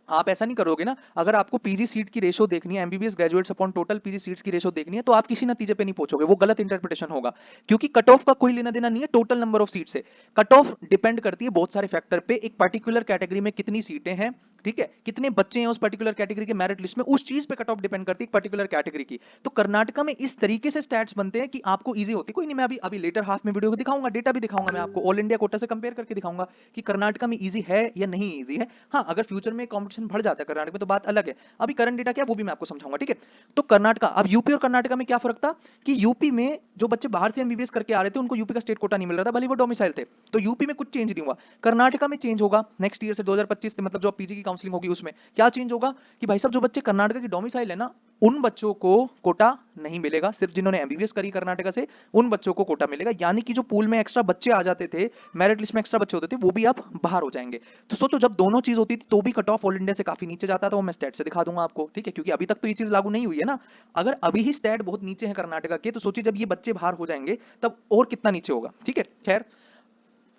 आप ऐसा नहीं करोगे ना। अगर आपको पीजी सीट की रेशो देखनी है, MBBS graduates upon total PG seats की रेशो देखनी है, तो आप किसी नतीजे पे नहीं पहुंचोगे, वो गलत इंटरप्रिटेशन होगा, क्योंकि कट ऑफ का कोई लेना देना नहीं है टोटल नंबर ऑफ सीट से। कट ऑफ डिपेंड करती है बहुत सारे फैक्टर पे, एक पर्टिकुलर कैटेगरी में कितनी सीटें हैं, ठीक है, कितने बच्चे हैं उस पर्टिकुलर कैटेगरी के मेरिट लिस्ट में, उस चीज पे कट ऑफ डिपेंड करती है पर्टिकुलर कैटेगरी की। तो कर्नाटका में इस तरीके से स्टैट्स बनते हैं कि आपको इजी होती है। कोई नहीं, मैं अभी अभी लेटर हाफ में वीडियो को दिखाऊंगा, डेटा भी दिखाऊंगा, मैं आपको ऑल इंडिया कोटा से कंपेयर करके दिखाऊंगा कि कर्नाटका में इजी है या नहीं इजी है। हाँ, अगर फ्यूचर में कंपटीशन बढ़ जाता है कर्नाटक में तो बात अलग है, अभी करंट डेटा क्या है वो भी मैं आपको समझाऊंगा, ठीक है। तो कर्नाटका, अब यूपी और कर्नाटका में क्या फर्क था कि यूपी में जो बच्चे बाहर से एमबीबीएस करके आ रहे थे उनको यूपी का स्टेट कोटा नहीं मिल रहा था, भले वो डोमिसाइल थे, तो यूपी में कुछ चेंज नहीं हुआ। कर्नाटका में चेंज होगा नेक्स्ट ईयर से, 2025 से, मतलब जो पीजी की काउंसलिंग होगी उसमें क्या चेंज होगा कि भाई साहब जो बच्चे कर्नाटका की डोमिसाइल है ना, उन बच्चों को कोटा नहीं मिलेगा, सिर्फ जिन्होंने एमबीबीएस करी कर्नाटका से उन बच्चों को कोटा मिलेगा। यानी कि जो पूल में एक्स्ट्रा बच्चे आ जाते थे, मेरिट लिस्ट में एक्स्ट्रा बच्चे होते थे, वो भी अब बाहर हो जाएंगे। तो सोचो जब दोनों चीज होती थी तो भी कट ऑफ ऑल इंडिया से काफी नीचे जाता था, वो मैं स्टैट से दिखा दूंगा आपको, ठीक है, क्योंकि अभी तक तो ये चीज लागू नहीं हुई है ना। अगर अभी ही स्टैट बहुत नीचे है कर्नाटका के, तो सोचिए जब ये बच्चे बाहर हो जाएंगे तब और कितना नीचे होगा, ठीक है। खैर,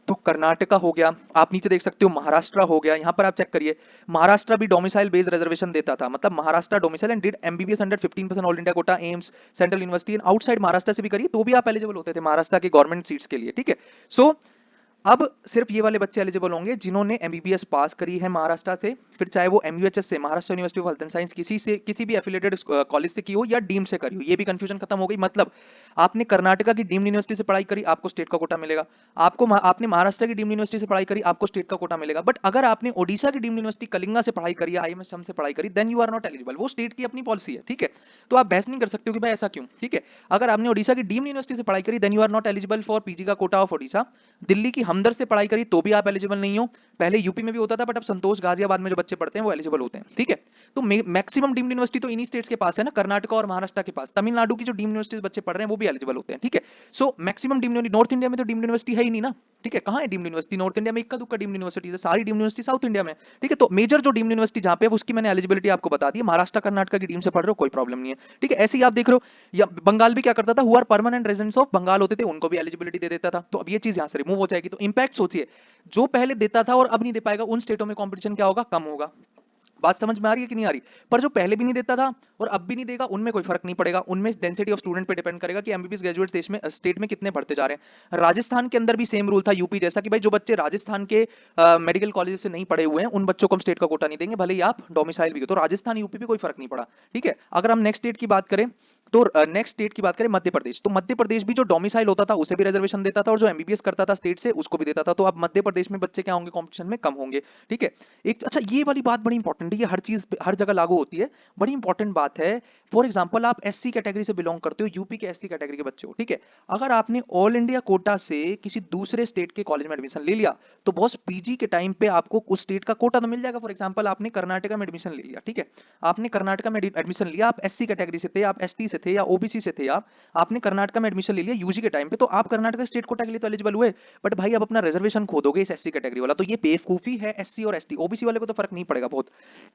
तो कर्नाटका हो गया, आप नीचे देख सकते हो महाराष्ट्र हो गया, यहां पर आप चेक करिए, महाराष्ट्र भी डोमिसाइल बेस्ड रिजर्वेशन देता था, मतलब Maharashtra domicile and did MBBS under 15% all India quota, AIIMS, central university and outside Maharashtra से भी करिए तो भी आप एलिजिबल होते थे महाराष्ट्र के गवर्नमेंट सीट्स के लिए, ठीक है। सो अब सिर्फ ये वाले बच्चे एलिजिबल होंगे जिन्होंने एमबीबीएस पास करी है महाराष्ट्र से, फिर चाहे वो एमयूएचएस से, Maharashtra university of health and science, किसी भी एफिलिएटेड कॉलेज से की हो या डीम्ड से करी हो, ये भी कंफ्यूजन खत्म हो गई। मतलब आपने कर्नाटका की डीम्ड यूनिवर्सिटी से पढ़ाई करी, आपको स्टेट का कोटा मिलेगा। आपने महाराष्ट्र की डीम्ड यूनिवर्सिटी से पढ़ाई करी, आपको स्टेट का कोटा मिलेगा। बट अगर आपने ओडिशा की डीम्ड यूनिवर्सिटी कलिंगा से पढ़ाई करी, आईएमएसएम से पढ़ाई करी, then you are not eligible. वो स्टेट की अपनी पॉलिसी है, ठीक है। तो आप बहस नहीं कर सकते हो कि भाई ऐसा क्यों, ठीक है। अगर आपने ओडिशा की डीम्ड यूनिवर्सिटी से पढ़ाई करी, then you are not eligible for PG का कोटा ऑफ ओडिशा। दिल्ली की हमदर्द से पढ़ाई करी तो भी आप एलिजिबल नहीं हो। पहले यूपी में भी होता था, बट अब संतोष गाजियाबाद में जो बच्चे पढ़ते हैं वो एलिजिबल होते हैं, ठीक है। तो मैक्सिमम डीम्ड यूनिवर्सिटी तो इन्हीं स्टेट्स के पास है ना, कर्नाटक और महाराष्ट्र के पास। तमिलनाडु की जो डीम्ड यूनिवर्सिटीज बच्चे पढ़ रहे हैं वो भी एलिजिबल होते हैं, ठीक है। So maximum deemed university, north India में तो डीम्ड यूनिवर्सिटी है ही नहीं ना, ठीक है। कहां है डीम्ड यूनिवर्सिटी नॉर्थ इंडिया में? इक्का दुक्का डीम्ड यूनिवर्सिटी है, सारी डीम्ड यूनिवर्सिटी साउथ इंडिया में, ठीक है। तो मेजर जो डीम्ड यूनिवर्सिटी जहां पे है उसकी मैंने एलिजिबिलिटी आपको बता दी, महाराष्ट्र कर्नाटक की डीम से पढ़ रहे हो कोई प्रॉब्लम नहीं है, ठीक है। ऐसे ही आप देख रहे हो, या बंगाल भी क्या करता था, हुआ परमानेंट रेजिडेंट्स ऑफ बंगाल होते थे उनको भी एलिजिबिलिटी दे देता था। तो अब ये चीज यहां से रिमूव हो जाएगी। तो इंपैक्ट सोचिए, जो पहले देता था और अब नहीं दे पाएगा, उन स्टेटों में कंपटीशन क्या होगा, कम होगा। बात समझ में आ रही है कि नहीं आ रही? पर जो पहले भी नहीं देता था और अब भी नहीं देगा, उनमें कोई फर्क नहीं पड़ेगा। उनमें डेंसिटी ऑफ स्टूडेंट पे डिपेंड करेगा कि एमबीबीएस ग्रेजुएट देश में स्टेट में कितने बढ़ते जा रहे हैं। राजस्थान के अंदर भी सेम रूल था यूपी जैसा कि भाई जो बच्चे राजस्थान के मेडिकल कॉलेज से नहीं पढ़े हुए हैं उन बच्चों को हम स्टेट का कोटा नहीं देंगे, भले ही आप डोमिसाइल भी हो। तो राजस्थान यूपी भी कोई फर्क नहीं पड़ा, ठीक है। अगर हम नेक्स्ट स्टेट की बात करें, तो नेक्स्ट स्टेट की बात करें मध्य प्रदेश, तो मध्य प्रदेश भी जो डोमिसाइल होता था उसे भी रिजर्वेशन देता था और जो एमबीबीएस करता था स्टेट से उसको भी देता था। तो अब मध्य प्रदेश में बच्चे क्या होंगे, कंपटीशन में कम होंगे, ठीक है। एक अच्छा ये वाली बात बड़ी इंपॉर्टेंट है, ये हर चीज हर जगह लागू होती है, बड़ी इंपॉर्टेंट बात है। फॉर एग्जांपल आप एससी कैटेगरी से बिलोंग करते हो, यूपी के एससी कैटेगरी के बच्चे हो, ठीक है। अगर आपने ऑल इंडिया कोटा से किसी दूसरे स्टेट के कॉलेज में एडमिशन ले लिया तो बॉस पीजी के टाइम पे आपको उस स्टेट का कोटा तो मिल जाएगा। फॉर एग्जांपल आपने कर्नाटका में एडमिशन ले लिया, ठीक है। आपने कर्नाटका में एडमिशन लिया, आप एससी कैटेगरी से थे, आप एसटी से थे या ओबीसी से थे, आपने कर्नाटका में एडमिशन ले लिया यूजी के टाइम पे, तो आप कर्नाटका स्टेट कोटा के लिए तो एलिजिबल हुए। बट भाई अब अपना रिजर्वेशन खो दोगे इस एससी कैटेगरी वाला, तो ये बेवकूफी है एससी और एसटी। ओबीसी वाले को तो फर्क नहीं पड़ेगा बहुत।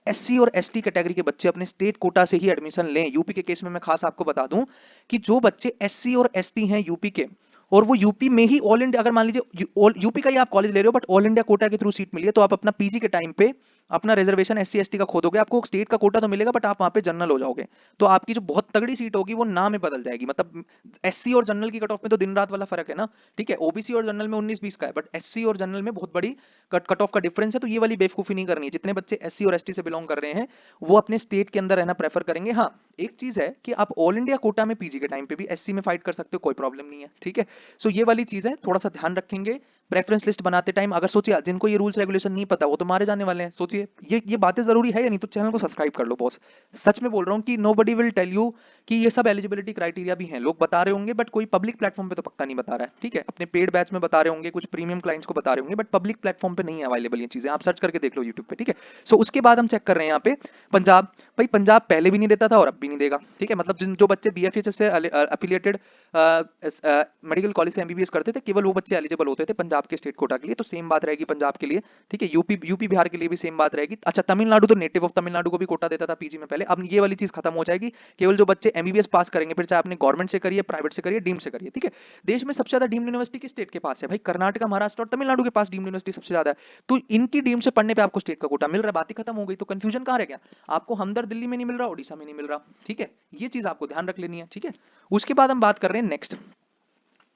एससी और एसटी कैटेगरी के बच्चे अपने स्टेट कोटा से ही एडमिशन लें। यूपी के केस में मैं खास आपको बता दूं कि जो बच्चे एससी और एसटी हैं यूपी के, और वो यूपी में ही ऑल इंडिया, अगर मान लीजिए यूपी का ही आप कॉलेज ले रहे हो बट ऑल इंडिया कोटा के थ्रू सीट मिली है, तो आप अपना पीजी के टाइम पे अपना रिजर्वेशन एससी एसटी का खो दोगे। आपको स्टेट का कोटा तो मिलेगा बट आप वहां पे जनरल हो जाओगे, तो आपकी जो बहुत तगड़ी सीट होगी वो नाम में बदल जाएगी। मतलब एससी और जनरल की कट ऑफ में तो दिन रात वाला फर्क है ना, ठीक है। ओबीसी और जनरल में 19-20 का है, बट एससी और जनरल में बहुत बड़ी कट ऑफ का डिफरेंस है। तो ये वाली बेवकूफी नहीं करनी है। जितने बच्चे एससी और एसटी से बिलोंग कर रहे हैं वो अपने स्टेट के अंदर रहना प्रेफर करेंगे। हाँ, एक चीज है कि आप ऑल इंडिया कोटा में पीजी के टाइम पे भी एससी में फाइट कर सकते हो, कोई प्रॉब्लम नहीं है, ठीक है। सो ये वाली चीज है, थोड़ा सा ध्यान रखेंगे प्रेफरेंस लिस्ट बनाते टाइम। अगर सोचिए जिनको ये रूल्स रेगुलेशन नहीं पता वो तो मारे जाने वाले हैं। सोचिए ये बातें जरूरी है या नहीं, तो चैनल को सब्सक्राइब कर लो बॉस। सच में बोल रहा हूँ कि नोबडी विल टेल यू कि ये सब एलिजिबिलिटी क्राइटेरिया भी हैं, लोग बता रहे होंगे बट कोई पब्लिक प्लेटफॉर्म पे तो पक्का नहीं बता रहा है, ठीक है। अपने पेड बैच में बता रहे होंगे, कुछ प्रीमियम क्लाइंट्स को बता रहे होंगे, बट पब्लिक प्लेटफॉर्म पे नहीं है अवेलेबल ये चीजें, आप सर्च करके देख लो यूट्यूब पे, ठीक है। सो उसके बाद हम चेक कर रहे हैं यहाँ पे पंजाब। भाई पंजाब पहले भी नहीं देता था और अब भी नहीं देगा, ठीक है। मतलब जो बच्चे बीएफएचएस से एफिलिएटेड मेडिकल कॉलेज से एमबीबीएस करते थे केवल वो बच्चे एलिजिबल होते थे पंजाब के स्टेट कोटा के लिए। तो सेम बात रहेगी पंजाब के लिए, ठीक है। यूपी बिहार के लिए भी सेम बात रहेगी। अच्छा, तमिलनाडु तो नेटिव ऑफ तमिलनाडु को भी कोटा देता था पीजी में पहले, अब ये वाली चीज खत्म हो जाएगी। केवल जो बच्चे एमबीबीएस पास करेंगे, फिर चाहे आपने गवर्नमेंट से करिए, प्राइवेट से करिए, डीम से करिए, ठीक है। देश में सबसे ज्यादा डीम्ड यूनिवर्सिटी किस स्टेट के पास है भाई? कर्नाटक, महाराष्ट्र और तमिलनाडु के पास डीम्ड यूनिवर्सिटी सबसे ज्यादा है। तो इनकी डीम से पढ़ने पे आपको स्टेट का कोटा मिल रहा है, बात ही खत्म हो गई। तो कंफ्यूजन कहां रह गया? आपको हमदर्द दिल्ली में नहीं मिल रहा, ओडिशा में नहीं मिल रहा, ठीक है। ये चीज आपको ध्यान रख लेनी है, ठीक है। उसके बाद हम बात कर रहे हैं नेक्स्ट।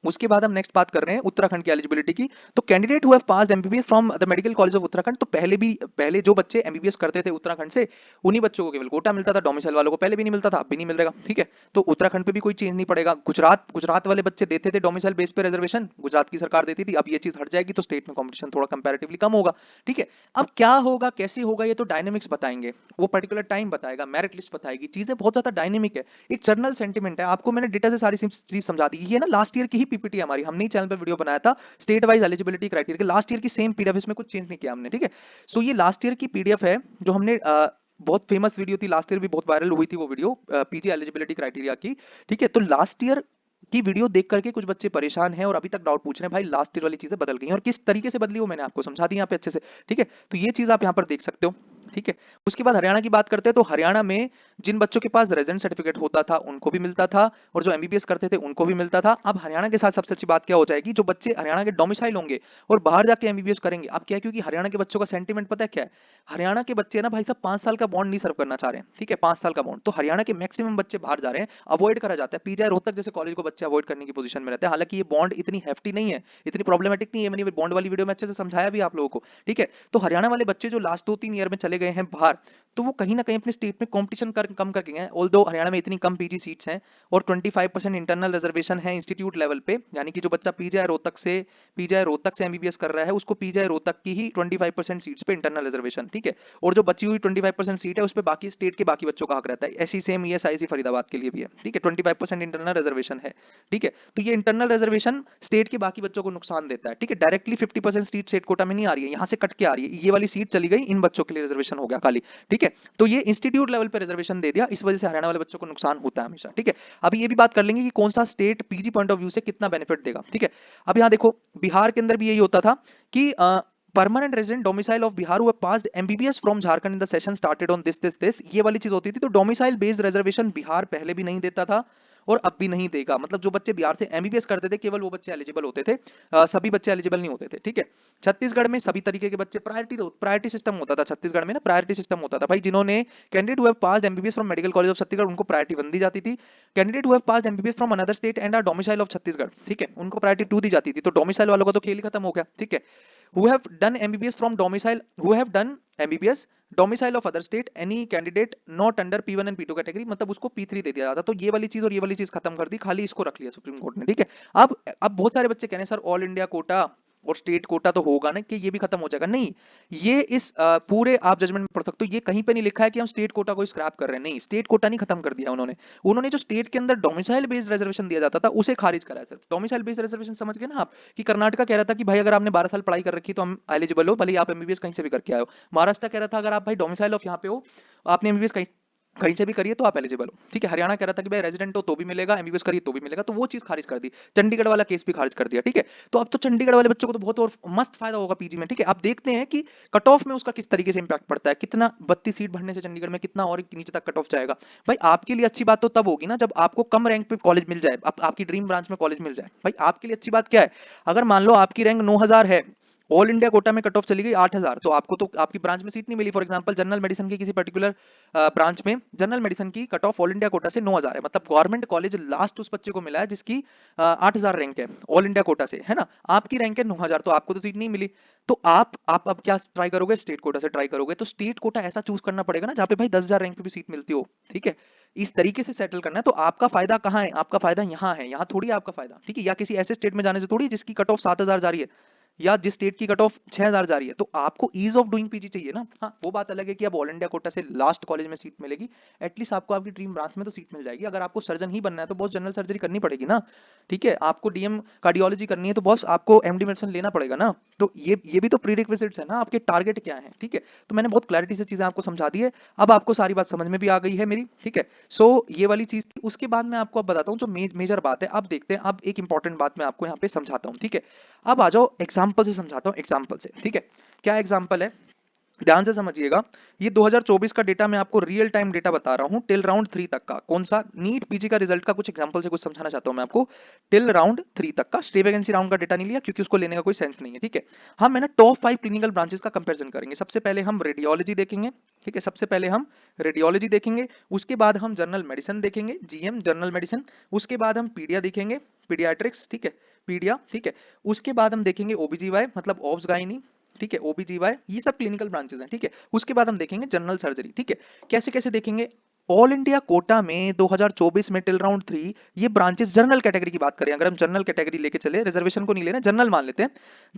उसके बाद हम नेक्स्ट बात कर रहे हैं उत्तराखंड की एलिजिबिलिटी की। तो candidate who have passed MBBS from the medical college of Uttarakhand, तो पहले जो बच्चे एमबीबीएस करते थे उत्तराखंड से, उन्हीं बच्चों को केवल कोटा मिलता था, डोमिसाइल वालों को पहले भी नहीं मिलता था, अब भी नहीं मिलेगा। ठीक है, तो उत्तराखंड पे भी कोई चेंज नहीं पड़ेगा। गुजरात वाले बच्चे देते थे डोमिसाइल बेस पे रिजर्वेशन, गुजरात की सरकार देती थी, अब ये चीज हट जाएगी तो स्टेट में कॉम्पिटिशन थोड़ा कंपैरेटिवली कम होगा। ठीक है, अब क्या होगा कैसे होगा ये तो डायनेमिक्स बताएंगे, वो पर्टिकुलर टाइम बताएगा, मेरिट लिस्ट बताएगी, चीजें बहुत ज्यादा डायनेमिक है। एक जर्नल सेंटिमेंट है, आपको मैंने डेटा से सारी चीज समझा दी। ये ना लास्ट ईयर की ही पीपीटी हमारी, हमने ही चैनल पे वीडियो बनाया था state wise eligibility criteria, last year की सेम पीडीएफ, इसमें कुछ चेंज नहीं किया हमने। ठीक है, सो ये लास्ट ईयर की पीडीएफ है जो हमने बहुत फेमस वीडियो थी लास्ट ईयर, भी बहुत वायरल हुई थी वो वीडियो पीजी एलिजिबिलिटी क्राइटेरिया की। ठीक है, तो लास्ट ईयर की वीडियो देख करके कुछ बच्चे परेशान हैं और अभी तक डाउट पूछ रहे हैं भाई लास्ट ईयर वाली चीजें बदल गई हैं, और किस तरीके से बदली वो मैंने आपको समझा दी यहाँ पे अच्छे से। ठीक है, तो ये चीज आप यहाँ पर देख सकते हो। ठीक है, उसके बाद हरियाणा की बात करते हैं, तो हरियाणा में जिन बच्चों के पास रेजिडेंट सर्टिफिकेट होता था उनको भी मिलता था, और जो एमबीबीएस करते थे उनको भी मिलता था। अब हरियाणा के साथ सबसे अच्छी बात क्या हो जाएगी, जो बच्चे हरियाणा के डोमिसाइल होंगे और बाहर जाके एमबीबीएस करेंगे। अब क्या है, क्योंकि हरियाणा के बच्चों का सेंटीमेंट पता है क्या है, हरियाणा के बच्चे ना भाई साहब 5 साल का बॉन्ड नहीं सर्व करना चाह रहे हैं। ठीक है, 5 साल का बॉन्ड, तो हरियाणा के मैक्सिमम बच्चे बाहर जा रहे हैं, अवॉइड करा जाता है। पीजीआई रोहतक जैसे कॉलेज को बच्चे अवॉइड करने की पोजीशन में रहते हैं, हालांकि ये बॉन्ड इतनी हेफ्टी नहीं है, इतनी प्रॉब्लमेटिक नहीं है, मैंने बॉन्ड वाली वीडियो में अच्छे से समझाया भी आप लोगों को। ठीक है, तो हरियाणा वाले बच्चे जो लास्ट 2-3 ईयर में चले गए हैं बाहर, तो वो कहीं ना कहीं अपने स्टेट में कंपटीशन कम करके गए हैं। ऑल्दो हरियाणा में इतनी कम पीजी सीट्स हैं और 25% इंटरनल रिजर्वेशन है इंस्टीट्यूट लेवल पे, यानी कि जो बच्चा पीजीआई रोहतक से एमबीबीएस कर रहा है उसको पीजीआई रोहतक की ही 25% सीट्स पे इंटरनल रिजर्वेशन। ठीक है, और जो बची हुई 25% सीट है उस पे बाकी स्टेट के बाकी बच्चों का हक रहता है। ऐसी सेम ईएसआईसी फरीदाबाद के लिए भी है। ठीक है, 25% इंटरनल रिजर्वेशन है। ठीक है, तो ये इंटरनल रिजर्वेशन स्टेट के बाकी बच्चों को नुकसान देता है। ठीक है, डायरेक्टली 50% सीट स्टेट कोटा में नहीं आ रही है, यहाँ से कट के आ रही है, ये वाली सीट चली गई, इन बच्चों के लिए रिजर्वेशन हो गया खाली। ठीक है, तो ये इंस्टीट्यूट लेवल पे रिजर्वेशन दे दिया, इस वजह से हरियाणा वाले बच्चों को नुकसान होता है हमेशा। ठीक है, अभी ये भी बात कर लेंगे कि कौन सा state PG point of view से कितना बेनिफिट देगा। ठीक है, अब यहाँ देखो बिहार के अंदर भी यही होता था कि permanent resident domicile of Bihar who have passed MBBS from Jharkhand in the session started on this, ये वाली चीज होती थी। तो डोमिसाइल बेस्ड रिजर्वेशन बिहार पहले भी नहीं देता था और अब भी नहीं देगा। मतलब जो बच्चे बिहार से एमबीबीएस करते थे केवल वो बच्चे एलिजिबल होते थे, सभी बच्चे एलिजिबल नहीं होते थे। ठीक है, छत्तीसगढ़ में सभी तरीके के बच्चे प्रायोरिटी सिस्टम होता था। छत्तीसगढ़ में ना प्रायोरिटी सिस्टम होता था भाई, जिन्होंने candidate who have passed MBBS from medical college of Chhattisgarh उनको प्रायोरिटी 1 दी जाती थी। Candidate who have passed MBBS from another state and are domicile of Chhattisgarh, ठीक है, उनको प्रायोरिटी 2 दी जाती थी। तो डोमिसाइल वालों का तो खेल ही खत्म हो गया। ठीक है, who have done MBBS from domicile, who have done MBBS domicile of other state, any candidate not under P1 and P2 category, मतलब उसको P3 दे दिया जाता। तो ये वाली चीज और ये वाली चीज खत्म कर दी, खाली इसको रख लिया सुप्रीम कोर्ट ने। ठीक है, अब बहुत सारे बच्चे कह रहे हैं सर ऑल इंडिया कोटा और स्टेट कोटा तो होगा ना कि ये भी खत्म हो जाएगा। नहीं, ये इस पूरे आप जजमेंट में पढ़ सकते हो, ये कहीं पे नहीं लिखा है कि हम स्टेट कोटा को स्क्रैप कर रहे हैं। नहीं, स्टेट कोटा नहीं खत्म कर दिया उन्होंने जो स्टेट के अंदर डोमिसाइल बेस्ड रिजर्वेशन दिया जाता था उसे खारिज करा है सिर्फ। डोमिसाइल बेस्ड रिजर्वेशन समझ गए ना आप, कि कर्नाटका कह रहा था कि भाई अगर आपने 12 साल पढ़ाई कर रखी तो हम एलिजिबल हो, भले ही आप एमबीबीएस कहीं से भी करके आए हो। महाराष्ट्र कह रहा था अगर आप भाई डोमिसाइल ऑफ यहाँ पे हो, आपने एमबीबीएस कहीं से भी करिए तो आप एलिजिबल हो। ठीक है, हरियाणा कह रहा था कि भाई रेजिडेंट हो तो भी मिलेगा, एमबीबीएस करिए तो भी मिलेगा, तो वो चीज खारिज कर दी। चंडीगढ़ वाला केस भी खारिज कर दिया। ठीक है, तो अब तो चंडीगढ़ वाले बच्चों को तो बहुत और मस्त फायदा होगा पीजी में। ठीक है, आप देखते हैं कि कट ऑफ में उसका किस तरीके से इंपैक्ट पड़ता है, कितना 32 सीट भरने से चंडीगढ़ में कितना और नीचे तक कट ऑफ जाएगा। भाई आपके लिए अच्छी बात तो तब होगी ना जब आपको कम रैंक पे कॉलेज मिल जाए, आपकी ड्रीम ब्रांच में कॉलेज मिल जाए। भाई आपके लिए अच्छी बात क्या है, अगर मान लो आपकी रैंक 9000 है, ऑल इंडिया कोटा में कट ऑफ चली गई 8000, तो आपको तो आपकी ब्रांच में सीट नहीं मिली। फॉर एग्जांपल जनरल मेडिसिन की किसी पर्टिकुलर ब्रांच में जनरल मेडिसिन की cut off all India quota से 9000 है, मतलब गवर्नमेंट कॉलेज लास्ट उस बच्चे को मिला है जिसकी 8000 रैंक है ऑल इंडिया कोटा से, है ना। आपकी रैंक है 9000, तो आपको तो सीट नहीं मिली। तो आप अब क्या ट्राई करोगे, स्टेट कोटा से ट्राई करोगे। तो स्टेट कोटा ऐसा चूज करना पड़ेगा ना जहाँ पे भाई 10,000 रैंक पे भी सीट मिलती हो। ठीक है, इस तरीके से सेटल करना है। तो आपका फायदा कहाँ है, आपका फायदा यहाँ है, यहाँ थोड़ी आपका फायदा। ठीक है, या किसी ऐसे स्टेट में जाने से थोड़ी जिसकी कट ऑफ 7000 जा रही है, या जिस स्टेट की कट ऑफ 6000 जा रही है। तो आपको ईज ऑफ डूइंग पीजी चाहिए ना। हाँ, वो बात अलग है कि अब ऑल इंडिया कोटा से लास्ट कॉलेज में सीट मिलेगी, एटलीस्ट आपको आपकी ड्रीम ब्रांच में तो सीट मिल जाएगी। अगर आपको सर्जन ही बनना है तो बहुत जनरल सर्जरी करनी पड़ेगी ना। ठीक है, आपको डीएम कार्डियोलॉजी करनी है तो बॉस आपको एमडी मेडिसिन लेना पड़ेगा ना। तो ये भी तो प्रीरिक्विजिट्स है ना, आपके टारगेट क्या है। ठीक है, तो मैंने बहुत क्लैरिटी से चीजें आपको समझा दी है, अब आपको सारी बात समझ में भी आ गई है मेरी। ठीक है, सो ये वाली चीज थी। उसके बाद मैं आपको अब बताता हूँ जो मेजर बात है। अब देखते हैं, अब एक इंपॉर्टेंट बात मैं आपको यहाँ पे समझाता हूँ। ठीक है, अब आ जाओ एग्जाम्पल से समझाता हूँ, एग्जाम्पल से। ठीक है, क्या एग्जाम्पल है, ध्यान से समझिएगा। ये 2024 का डेटा मैं आपको रियल टाइम डेटा बता रहा हूँ, टिल राउंड 3 तक का। कौन सा, नीट पीजी का रिजल्ट का कुछ एग्जांपल से कुछ समझाना चाहता हूँ मैं आपको। टिल राउंड 3 तक का, स्टे वैकेंसी राउंड का डेटा नहीं लिया क्योंकि उसको लेने का कोई सेंस नहीं है। ठीक है, हम है ना टॉप 5 क्लिनिकल ब्रांचेस का कंपैरिजन करेंगे। सबसे पहले हम रेडियोलॉजी देखेंगे। ठीक है, सबसे पहले हम रेडियोलॉजी देखेंगे, उसके बाद हम जनरल मेडिसिन देखेंगे, जीएम जनरल मेडिसिन, उसके बाद हम पीडिया देखेंगे, पीडियाट्रिक्स। ठीक है, पीडिया, ठीक है। उसके बाद हम देखेंगे ओबीजीवाई मतलब ऑब्स गायनी, ठीक है, ओबीजीवाई, ये सब क्लिनिकल ब्रांचेस हैं, ठीक है। उसके बाद हम देखेंगे जनरल सर्जरी, ठीक है। कैसे कैसे देखेंगे, ऑल इंडिया कोटा में 2024 में टिल राउंड 3 ये ब्रांचेस जनरल कैटेगरी की बात करें, अगर हम जनरल कैटेगरी लेके चले, रिजर्वेशन को नहीं लेना, जनरल मान लेते हैं।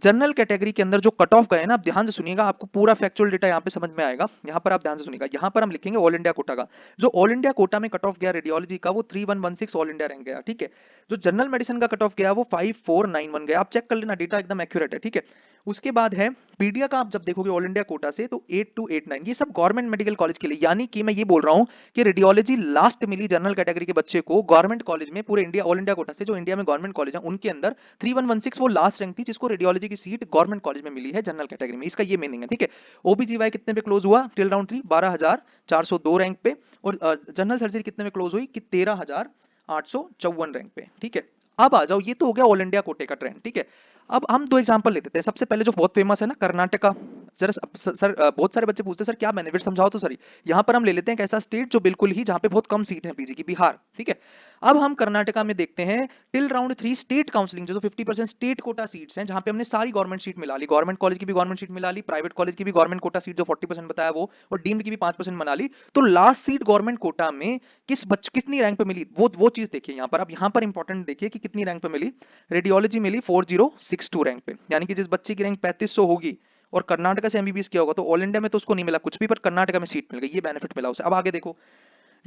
जनरल कैटेगरी के अंदर जो कट ऑफ गए ना, आप ध्यान से सुनिएगा, आपको पूरा फैक्चुअल डेटा यहाँ पे समझ में आएगा। यहाँ पर आप ध्यान से सुनिएगा, यहाँ पर हम लिखेंगे ऑल इंडिया कोटा का, जो ऑल इंडिया कोटा में कट ऑफ गया रेडियोलॉजी का वो 3116 ऑल इंडिया रैंक गया, ठीक है। जो जनरल मेडिसिन का कट ऑफ गया वो 5491 गया, आप चेक कर लेना, डेटा एकदम एक्यूरेट है, ठीक है। उसके बाद है पीडिया का, आप जब देखोगे ऑल इंडिया कोटा से तो 8289, ये सब गवर्नमेंट मेडिकल कॉलेज के लिए, यानी कि मैं ये बोल रहा हूँ कि रेडियोलॉजी लास्ट मिली जनरल कैटेगरी के बच्चे को गवर्नमेंट कॉलेज में, पूरे इंडिया ऑल इंडिया कोटा से जो इंडिया में गवर्नमेंट कॉलेज है उनके अंदर 3116 वो लास्ट रैंक थी जिसको रेडियोलॉजी की सीट गवर्नमेंट कॉलेज में मिली है जनरल कैटेगरी में, इसका ये मीनिंग है, ठीक है। ओबीजीवाई कितने पे क्लोज हुआ टिल राउंड 3, 12402 रैंक पे, और जनरल सर्जरी कितने में क्लोज हुई कि 13854 रैंक पे, ठीक है। अब आ जाओ, ये तो हो गया ऑल इंडिया कोटे का ट्रेंड, ठीक है। अब हम दो एग्जांपल लेते हैं, सबसे पहले जो बहुत फेमस है ना कर्नाटका, जरा सर बहुत सारे बच्चे पूछते हैं सर क्या बेनिफिट समझाओ तो सर, यहाँ पर हम ले लेते हैं एक ऐसा स्टेट जो बिल्कुल ही जहाँ पे बहुत कम सीट है पीजी की, बिहार, ठीक है। अब हम कर्नाटका में देखते हैं टिल राउंड 3 स्टेट काउंसलिंग, जो 50% स्टेट कोटा सीट्स हैं, जहाँ पे हमने सारी गवर्नमेंट सीट मिला ली, गवर्नमेंट कॉलेज की भी गवर्नमेंट सीट मिला ली, प्राइवेट कॉलेज की भी गवर्नमेंट कोटा सीट जो 40% बताया वो, और डीम्ड की भी 5% बना ली, तो लास्ट सीट गवर्नमेंट कोटा में कितनी रैंक पे मिली, वो चीज देखिए यहाँ पर। अब यहाँ पर इंपॉर्टेंट देखिए कि कितनी रैंक पे मिली, रेडियोलॉजी मिली 4062 रैंक पे, यानी कि जिस बच्चे की रैंक 3500 होगी और कर्नाटक से एमबीबीएस किया होगा तो ऑल इंडिया में तो उसको नहीं मिला कुछ भी, पर कर्नाटक में सीट मिल गई, ये बेनिफिट मिला उसे। अब आगे देखो,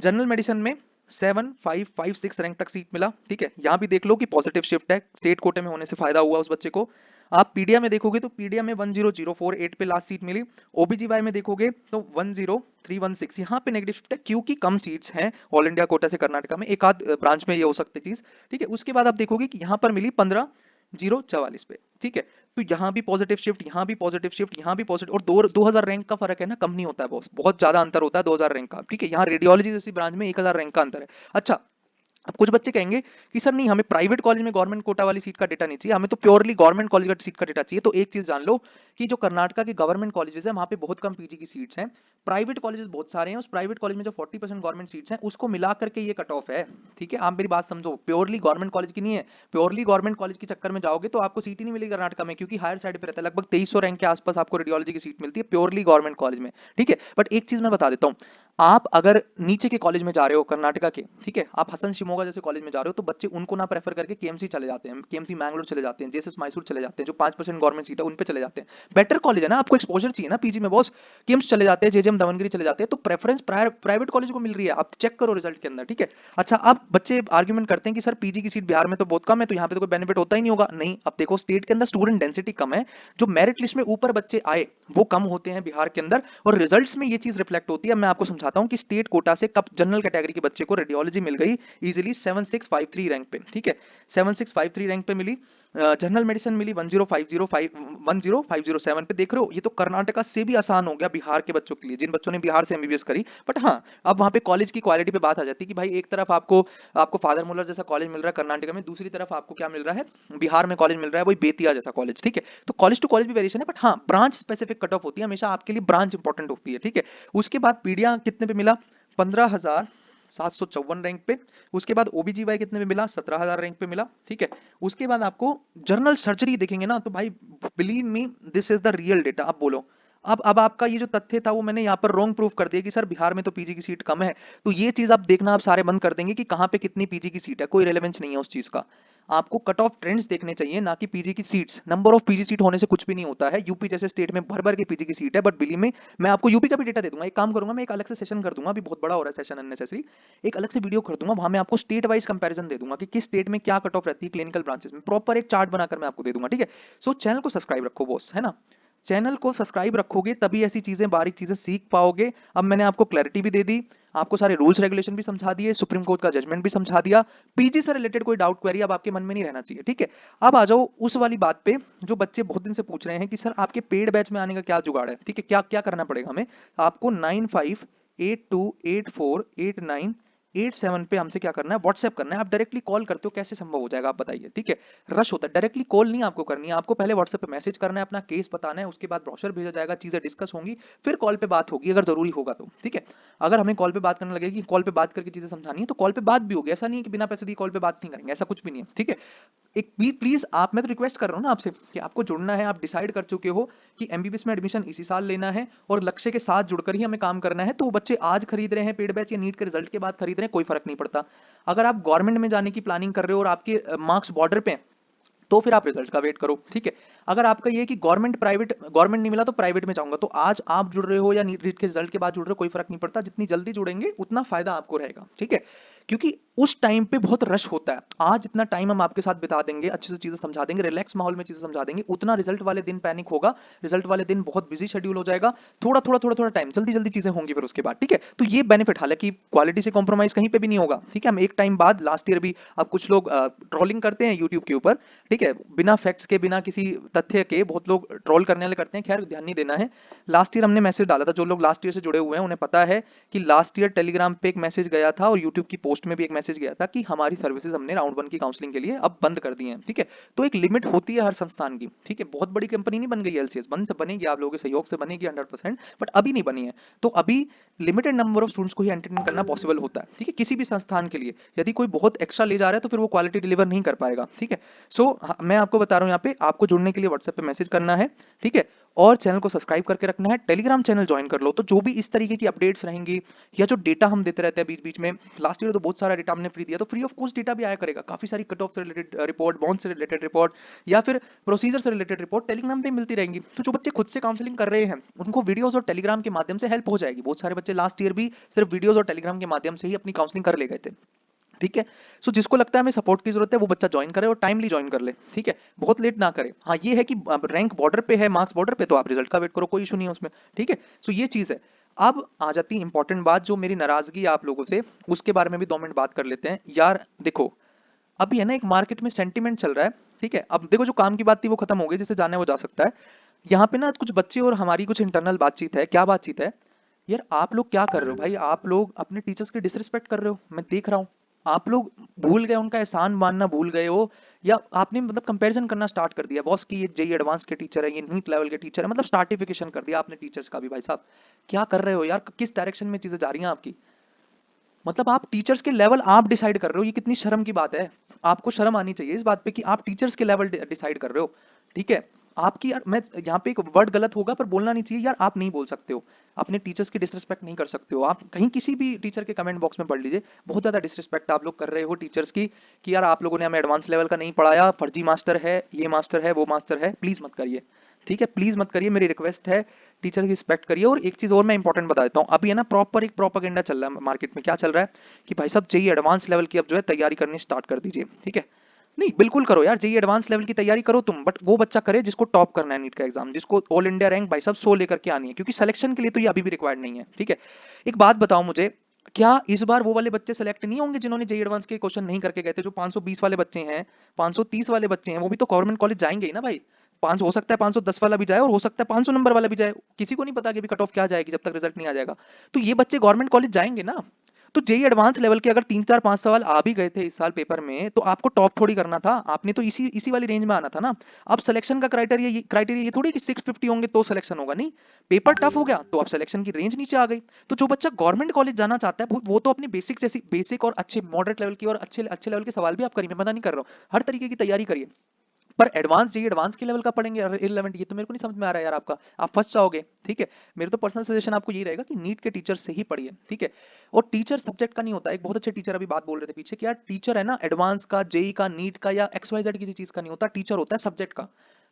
जनरल मेडिसिन में 7556 रैंक तक सीट मिला, ठीक है। यहां भी देख लो कि पॉजिटिव शिफ्ट है, स्टेट कोटे में होने से फायदा हुआ उस बच्चे को। आप पीडिया में देखोगे तो पीडिया में 10048 पे लास्ट सीट मिली, ओबीजीवाई में देखोगे तो 10316, यहाँ पे नेगेटिव शिफ्ट है क्योंकि कम सीट्स हैं ऑल इंडिया कोटा से कर्नाटका में, एक आध ब्रांच में ये हो सकती चीज, ठीक है। उसके बाद आप देखोगे कि यहाँ पर मिली 15044 पे, ठीक है। तो यहाँ भी पॉजिटिव शिफ्ट, यहाँ भी पॉजिटिव शिफ्ट, यहाँ भी पॉजिटिव, और 2000 रैंक का फर्क है ना, कम नहीं होता है बॉस, बहुत ज्यादा अंतर होता है 2000 रैंक का, ठीक है। यहाँ रेडियोलॉजी जैसी ब्रांच में 1000 रैंक का अंतर है। अच्छा, अब कुछ बच्चे कहेंगे कि सर नहीं, हमें प्राइवेट कॉलेज में गवर्नमेंट कोटा वाली सीट का डेटा नहीं चाहिए, हमें तो प्योरली गवर्नमेंट कॉलेज का सीट का डेटा चाहिए। तो एक चीज जान लो कि जो कर्नाटका के गवर्नमेंट कॉलेजेस हैं वहां पे बहुत कम पीजी की सीट्स हैं, प्राइवेट कॉलेजेस बहुत सारे हैं, उस प्राइवेट कॉलेज में जो 40% गवर्नमेंट सीट्स हैं उसको मिला करके ये कट ऑफ है, ठीक है। आप मेरी बात समझो, प्योरली गवर्नमेंट कॉलेज की नहीं है, प्योरली गवर्नमेंट कॉलेज के चक्कर में जाओगे तो आपको सीट ही नहीं मिलेगी कर्नाटका में, क्योंकि हायर साइड पे रहता है, लगभग 2300 रैंक के आसपास आपको रेडियोलॉजी की सीट मिलती है प्योरली गवर्नमेंट कॉलेज में, ठीक है। बट एक चीज मैं बता देता हूँ, आप अगर नीचे के कॉलेज में जा रहे हो कर्नाटका के, ठीक है, आप हसन शिमोगा जैसे कॉलेज में जा रहे हो तो बच्चे उनको ना प्रेफर करके केएमसी चले जाते हैं, केएमसी मैंगलोर चले जाते हैं, जेएसएस मैसूर चले जाते हैं, जो 5% गवर्नमेंट सीट है उन पे चले जाते हैं। बेटर कॉलेज है ना, आपको एक्सपोजर चाहिए ना पीजी में बॉस, केम्स चले जाते हैं, जेजेएम दावनगिरी चले जाते हैं, तो प्रेफरेंस प्राइवेट कॉलेज को मिल रही है, आप चेक करो रिजल्ट के अंदर, ठीक है। अच्छा, अब बच्चे आर्ग्यूमेंट करते हैं कि सर पीजी की सीट बिहार में तो बहुत कम है तो यहाँ पे तो कोई बेनिफिट होता ही नहीं होगा, नहीं। अब देखो, स्टेट के अंदर स्टूडेंट डेंसिटी कम है, जो मेरिट लिस्ट में ऊपर बच्चे आए वो कम होते हैं बिहार के अंदर, और रिजल्ट्स में ये चीज रिफ्लेक्ट होती है। मैं आपको समझाता हूँ कि स्टेट कोटा से कब जनरल कैटेगरी के बच्चे को रेडियोलॉजी मिल गई इजीली 7653 रैंक पे, ठीक है, 7653 रैंक पे मिली। जनरल मेडिसिन मिली 10507 पे, देख रहे हो, ये तो कर्नाटका से भी आसान हो गया बिहार के बच्चों के लिए, जिन बच्चों ने बिहार से एमबीबीएस करी। बट हाँ, अब वहां पे कॉलेज की क्वालिटी पे बात आ जाती है कि भाई एक तरफ आपको फादर मुल्लर जैसा कॉलेज मिल रहा है कर्नाटका में, दूसरी तरफ आपको क्या मिल रहा है, बिहार में कॉलेज मिल रहा है वही बेतिया जैसा कॉलेज, ठीक है। तो कॉलेज टू कॉलेज भी वेरिएशन है, बट हाँ ब्रांच स्पेसिफिक कट ऑफ होती है हमेशा, आपके लिए ब्रांच इंपॉर्टेंट होती है, ठीक है। उसके बाद पीडिया कितने पे मिला, 15754 रैंक पे। उसके बाद ओबीजीवाई कितने में मिला, 17000 रैंक पे मिला, ठीक है। उसके बाद आपको जनरल सर्जरी देखेंगे ना तो भाई believe me this is the real data. अब बोलो, अब आपका ये जो तथ्य था वो मैंने यहाँ पर रॉन्ग प्रूफ कर दिया कि सर बिहार में तो पीजी की सीट कम है, तो ये चीज आप देखना आप सारे बंद कर देंगे कि कहाँ पे कितनी पीजी की सीट है, कोई रेलेवेंस नहीं है उस चीज का। आपको कट ऑफ ट्रेंड्स देखने चाहिए, ना कि पीजी की seats. Number of PG seat होने से कुछ भी नहीं होता है, यूपी जैसे स्टेट में भर भर के पीजी की सीट है, बट बिलीव में मैं आपको यूपी का भी डेटा दे दूंगा। एक काम करूंगा, मैं एक अलग से सेशन कर दूंगा, अभी बहुत बड़ा हो रहा है सेशन अननेसेसरी, एक अलग से वीडियो कर दूंगा, वहां मैं आपको स्टेट वाइज कंपैरिजन दे दूंगा कि किस स्टेट में क्या कट ऑफ रहती है क्लिनिकल ब्रांचेस में, प्रॉपर एक चार्ट बनाकर मैं आपको दे दूंगा, ठीक है। सो चैनल को सब्सक्राइब रखो बॉस, है ना, चैनल को सब्सक्राइब रखोगे तभी ऐसी चीजें, बारीक चीजें सीख पाओगे। अब मैंने आपको क्लैरिटी भी दे दी, आपको सारे रूल्स रेगुलेशन भी समझा दिए, सुप्रीम कोर्ट का जजमेंट भी समझा दिया, पीजी से रिलेटेड कोई डाउट क्वेरी अब आपके मन में नहीं रहना चाहिए, ठीक है। अब आ जाओ उस वाली बात पे जो बच्चे बहुत दिन से पूछ रहे हैं कि सर आपके पेड बैच में आने का क्या जुगाड़ है, ठीक है, क्या क्या करना पड़ेगा हमें। आपको 95828489 87 पे हमसे क्या करना है, व्हाट्सएप करना है। आप डायरेक्टली कॉल करते हो, कैसे संभव हो जाएगा आप बताइए, ठीक है। रश होता है, डायरेक्टली कॉल नहीं आपको करनी है, आपको पहले व्हाट्सएप पे मैसेज करना है, अपना केस बताना है, उसके बाद ब्रोशर भेजा जाएगा, चीजें डिस्कस होंगी, फिर कॉल पे बात होगी अगर जरूरी होगा तो, ठीक है। अगर हमें कॉल पे बात करने लगेगी, कॉल पे बात करके चीजें समझानी है, तो कॉल पे बात भी होगी, ऐसा नहीं है कि बिना पैसे दिए कॉल पे बात नहीं करेंगे, ऐसा कुछ भी नहीं है, ठीक है। एक प्लीज आप, मैं तो रिक्वेस्ट कर रहा हूँ ना आपसे कि आपको जुड़ना है, आप डिसाइड कर चुके हो कि एमबीबीएस में एडमिशन इसी साल लेना है और लक्ष्य के साथ जुड़कर ही हमें काम करना है, तो वो बच्चे आज खरीद रहे हैं पेड बैच या नीट के रिजल्ट के बाद खरीद रहे हैं, कोई फर्क नहीं पड़ता। अगर आप गवर्नमेंट में जाने की प्लानिंग कर रहे हो और आपके मार्क्स बॉर्डर पे हैं, तो फिर आप रिजल्ट का वेट करो, ठीक है। अगर आपका ये है कि गवर्नमेंट नहीं मिला तो प्राइवेट में जाऊंगा, तो आज आप जुड़ रहे हो या नीट के रिजल्ट के बाद जुड़ रहे हो, कोई फर्क नहीं पड़ता, जितनी जल्दी जुड़ेंगे उतना फायदा आपको रहेगा, ठीक है। क्योंकि उस टाइम पे बहुत रश होता है, आज जितना टाइम हम आपके साथ बिता देंगे, अच्छे से चीजें समझा देंगे, रिलैक्स माहौल में चीजें समझा देंगे, उतना रिजल्ट वाले दिन पैनिक होगा, रिजल्ट वाले दिन बहुत बिजी शेड्यूल हो जाएगा, थोड़ा टाइम, जल्दी जल्दी चीजें होंगी फिर उसके बाद, ठीक है। तो ये बेनिफिट, हालांकि क्वालिटी से कॉम्प्रोमाइज कहीं पे भी नहीं होगा, ठीक है। हम एक टाइम बाद, लास्ट ईयर भी, अब कुछ लोग ट्रोलिंग करते हैं यूट्यूब के ऊपर, ठीक है, बिना फैक्ट्स के, बिना किसी तथ्य के बहुत लोग ट्रोल करने वाले करते हैं, खैर ध्यान नहीं देना है। लास्ट ईयर हमने मैसेज डाला था, जो लोग लास्ट ईयर से जुड़े हुए हैं उन्हें पता है कि लास्ट ईयर टेलीग्राम पे एक मैसेज गया था और यूट्यूब की पोस्ट में भी एक मैसेज गया था कि हमारी सर्विसेज हमने राउंड 1 की काउंसलिंग के लिए अब बंद कर दी हैं, ठीक है। तो एक लिमिट होती है हर संस्थान की, ठीक है, बहुत बड़ी कंपनी नहीं बन गई एलसीएस, बनेगी, आप लोगों के सहयोग से बनेगी 100%, बट अभी नहीं बनी है। तो अभी लिमिटेड नंबर ऑफ स्टूडेंट्स को ही एंटरटेन करना पॉसिबल होता है, ठीक है, किसी भी संस्थान के लिए। यदि कोई बहुत एक्स्ट्रा ले जा रहा है तो फिर वो क्वालिटी डिलीवर नहीं कर पाएगा, ठीक है। सो मैं आपको बता रहा हूँ, यहाँ पे आपको जुड़ने के लिए व्हाट्सएप पे मैसेज करना है, ठीक है, और चैनल को सब्सक्राइब करके रखना है, टेलीग्राम चैनल ज्वाइन कर लो, तो जो भी इस तरीके की अपडेट्स रहेंगी या जो डेटा हम देते रहते हैं बीच बीच में, लास्ट ईयर तो बहुत सारा डेटा हमने फ्री दिया, तो फ्री ऑफ कॉस्ट डेटा भी आया करेगा, काफी सारी कट ऑफ से रिलेटेड रिपोर्ट, बॉन्ड से रिलेटेड रिपोर्ट या फिर प्रोसीजर से रिलेटेड रिपोर्ट टेलीग्राम पे मिलती रहेंगी। तो जो बच्चे खुद से काउंसलिंग कर रहे हैं उनको वीडियोस और टेलीग्राम के माध्यम से हेल्प हो जाएगी। बहुत सारे बच्चे लास्ट ईयर भी सिर्फ वीडियोस और टेलीग्राम के माध्यम से ही अपनी काउंसलिंग कर ले गए थे, ठीक है। सो जिसको लगता है हमें सपोर्ट की जरूरत है वो बच्चा ज्वाइन करे और टाइमली ज्वाइन कर ले, ठीक है, बहुत लेट ना करे। हाँ ये है कि रैंक बॉर्डर पे है, मार्क्स बॉर्डर पे, तो आप रिजल्ट का वेट करो, कोई इशू नहीं है उसमें, ठीक है। सो ये चीज है। अब आ जाती है इंपॉर्टेंट बात, जो मेरी नाराजगी है आप लोगों से, उसके बारे में भी 2 मिनट बात कर लेते हैं यार। देखो अभी है ना एक मार्केट में सेंटीमेंट चल रहा है, ठीक है। अब देखो जो काम की बात थी वो खत्म हो गई, जिसे जाना है वो जा सकता है। यहाँ पे ना कुछ बच्चे और हमारी कुछ इंटरनल बातचीत है। क्या बातचीत है यार, आप लोग क्या कर रहे हो भाई, आप लोग अपने टीचर्स की डिसरिस्पेक्ट कर रहे हो, मैं देख रहा हूँ। आप लोग भूल गए, उनका एहसान मानना भूल गए हो, या आपने मतलब कंपैरिजन करना स्टार्ट कर दिया, बॉस की ये जेई एडवांस के टीचर है, ये नीट लेवल के टीचर है, मतलब स्टार्टिफिकेशन कर दिया आपने टीचर्स का भी। भाई साहब क्या कर रहे हो यार, किस डायरेक्शन में चीजें जा रही हैं आपकी। मतलब आप टीचर्स के लेवल आप डिसाइड कर रहे हो, ये कितनी शर्म की बात है। आपको शर्म आनी चाहिए इस बात पे कि आप टीचर्स के लेवल डिसाइड कर रहे हो, ठीक है। आपकी यार, मैं यहाँ पे एक वर्ड गलत होगा पर बोलना नहीं चाहिए यार, आप नहीं बोल सकते हो, अपने टीचर्स की डिसरिस्पेक्ट नहीं कर सकते हो। आप कहीं किसी भी टीचर के कमेंट बॉक्स में पढ़ लीजिए, बहुत ज्यादा डिसरिस्पेक्ट आप लोग कर रहे हो टीचर्स की, कि यार आप लोगों ने हमें एडवांस लेवल का नहीं पढ़ाया, फर्जी मास्टर है, ये मास्टर है, वो मास्टर है। प्लीज मत करिए, ठीक है, प्लीज मत करिए, मेरी रिक्वेस्ट है। टीचर की रिस्पेक्ट करिए। और एक चीज और मैं इंपॉर्टेंट बता देता हूँ, अभी है ना प्रॉपर एक प्रोपेगेंडा चल रहा है मार्केट में। क्या चल रहा है कि भाई साहब जेईई एडवांस लेवल की अब जो है तैयारी करनी स्टार्ट कर दीजिए, ठीक है। नहीं बिल्कुल करो यार, जेईई एडवांस लेवल की तैयारी करो तुम, बट वो बच्चा करे जिसको टॉप करना है नीट का एग्जाम, जिसको ऑल इंडिया रैंक भाई साहब 100 लेकर के आनी है, क्योंकि सिलेक्शन के लिए तो ये अभी भी रिक्वायर्ड नहीं है, ठीक है। एक बात बताओ मुझे, क्या इस बार वो वाले बच्चे सेलेक्ट नहीं होंगे जिन्होंने जेईई एडवांस के क्वेश्चन नहीं करके गए थे? जो 520 वाले बच्चे हैं, 530 वाले बच्चे हैं, वो भी तो गवर्नमेंट कॉलेज जाएंगे ही ना भाई। 500 हो सकता है, 510 वाला भी जाए और हो सकता है 500 नंबर वाला भी जाए, किसी को नहीं पता कि अभी कट ऑफ क्या जाएगी जब तक रिजल्ट नहीं आ जाएगा। तो ये बच्चे गवर्नमेंट कॉलेज जाएंगे ना। तो जेई एडवांस लेवल के अगर 3 4 5 सवाल आ भी गए थे इस साल पेपर में, तो आपको टॉप थोड़ी करना था, आपने तो इसी इसी वाली रेंज में आना था ना। अब सिलेक्शन का क्राइटेरिया ये थोड़ी कि 650 होंगे तो सिलेक्शन होगा, नहीं। पेपर टफ हो गया तो अब सिलेक्शन की रेंज नीचे आ गई। तो जो बच्चा गवर्नमेंट कॉलेज जाना चाहता है वो तो अपनी बेसिक जैसी बेसिक और अच्छे मॉडरेट लेवल की और अच्छे अच्छे लेवल के सवाल भी आप करिए, मैं मना नहीं कर रहा हूँ, हर तरीके की तैयारी करिए। पर एडवांस जेई एडवांस के लेवल का पढ़ेंगे इररिलेवेंट, ये तो मेरे को नहीं समझ में आ रहा है यार आपका, आप फंस जाओगे, ठीक है। मेरे तो पर्सनल सजेशन आपको यही रहेगा कि नीट के टीचर से ही पढ़िए, ठीक है। और टीचर सब्जेक्ट का नहीं होता, एक बहुत अच्छे टीचर अभी बात बोल रहे थे पीछे कि यार टीचर है ना एडवांस का, जेई का, नीट का या XYZ किसी चीज का नहीं होता, टीचर होता है सब्जेक्ट का,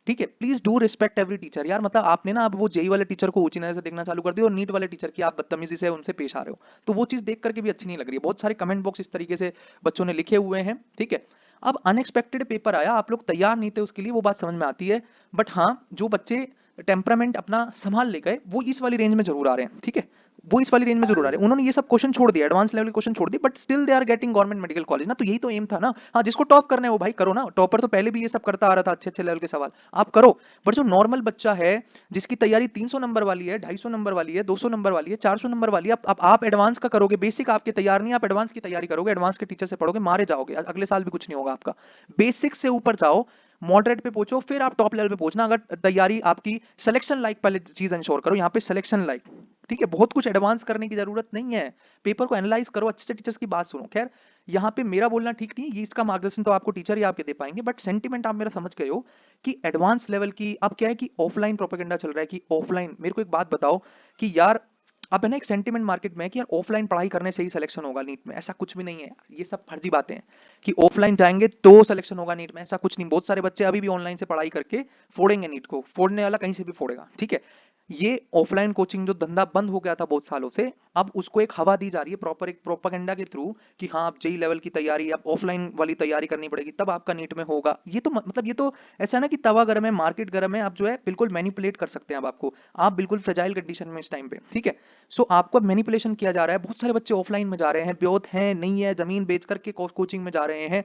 ठीक है। Please do respect every teacher यार। मतलब आपने ना अब वो जेई वाले टीचर को ऊंची नजर से देखना चालू कर दिया और नीट वाले टीचर की आप बदतमीजी से उनसे पेश आ रहे हो, तो वो चीज देख करके भी अच्छी नहीं लग रही है। बहुत सारे कमेंट बॉक्स इस तरीके से बच्चों ने लिखे हुए हैं, ठीक है। अब अनएक्सपेक्टेड पेपर आया, आप लोग तैयार नहीं थे उसके लिए, वो बात समझ में आती है। बट हाँ, जो बच्चे टेम्परामेंट अपना संभाल ले गए वो इस वाली रेंज में जरूर आ रहे हैं, ठीक है। वो इस वाली रेंज में जरूर आ रहे हैं। उन्होंने ये सब क्वेश्चन छोड़ दिया, एडवांस लेवल के क्वेश्चन छोड़ दिए, but still they are getting government medical college ना। तो यही तो एम था ना। हाँ, जिसको टॉप करना है वो भाई करो ना, टॉपर तो पहले भी ये सब करता आ रहा था, अच्छे अच्छे लेवल के सवाल आप करो। बट जो नॉर्मल बच्चा है जिसकी तैयारी 300 नंबर वाली है, 250 नंबर वाली है, 200 नंबर वाली है, 400 नंबर वाली है, आप एडवांस का करोगे, बेसिक आपके तैयार नहीं, आप एडवांस की तैयारी करोगे, एडवांस के टीचर से पढ़ोगे, मारे जाओगे, अगले साल भी कुछ नहीं होगा आपका। बेसिक से ऊपर जाओ, मॉडरेट पे पहुंचो, फिर आप टॉप लेवल पे पहुंचना। अगर तैयारी आपकी सिलेक्शन लाइक, पहले चीज इंश्योर करो यहाँ पे सिलेक्शन लाइक, ठीक है। बहुत कुछ एडवांस करने की जरूरत नहीं है, पेपर को एनालाइज करो, अच्छे से टीचर्स की बात सुनो। खैर, यहाँ पे मेरा बोलना ठीक नहीं है, ये इसका मार्गदर्शन तो आपको टीचर ही आपके दे पाएंगे, बट सेंटिमेंट आप मेरा समझ गए हो कि एडवांस लेवल की अब क्या है कि ऑफलाइन प्रोपेगेंडा चल रहा है कि ऑफलाइन। मेरे को एक बात बताओ कि यार, अब है ना एक सेंटिमेंट मार्केट में कि यार ऑफलाइन पढ़ाई करने से ही सिलेक्शन होगा नीट में, ऐसा कुछ भी नहीं है यार, ये सब फर्जी बातें हैं कि ऑफलाइन जाएंगे तो सिलेक्शन होगा नीट में, ऐसा कुछ नहीं। बहुत सारे बच्चे अभी भी ऑनलाइन से पढ़ाई करके फोड़ेंगे नीट को, फोड़ने वाला कहीं से भी फोड़ेगा, ठीक है। ये ऑफलाइन कोचिंग जो धंधा बंद हो गया था बहुत सालों से, अब उसको एक हवा दी जा रही है प्रॉपर एक प्रोपेगेंडा के थ्रू कि हाँ, आप जेई लेवल की तैयारी, आप ऑफलाइन वाली तैयारी करनी पड़ेगी तब आपका नीट में होगा। ये तो मतलब ये तो ऐसा है ना कि तवा गर्म है, मार्केट गर्म है, आप जो है बिल्कुल मैनिपुलेट कर सकते हैं अब आपको, आप बिल्कुल फ्रेजाइल कंडीशन में इस टाइम पे, ठीक है। सो आपको अब मैनिपुलेशन किया जा रहा है, बहुत सारे बच्चे ऑफलाइन में जा रहे हैं, ब्योत है नहीं है, जमीन बेच करके कोचिंग में जा रहे हैं।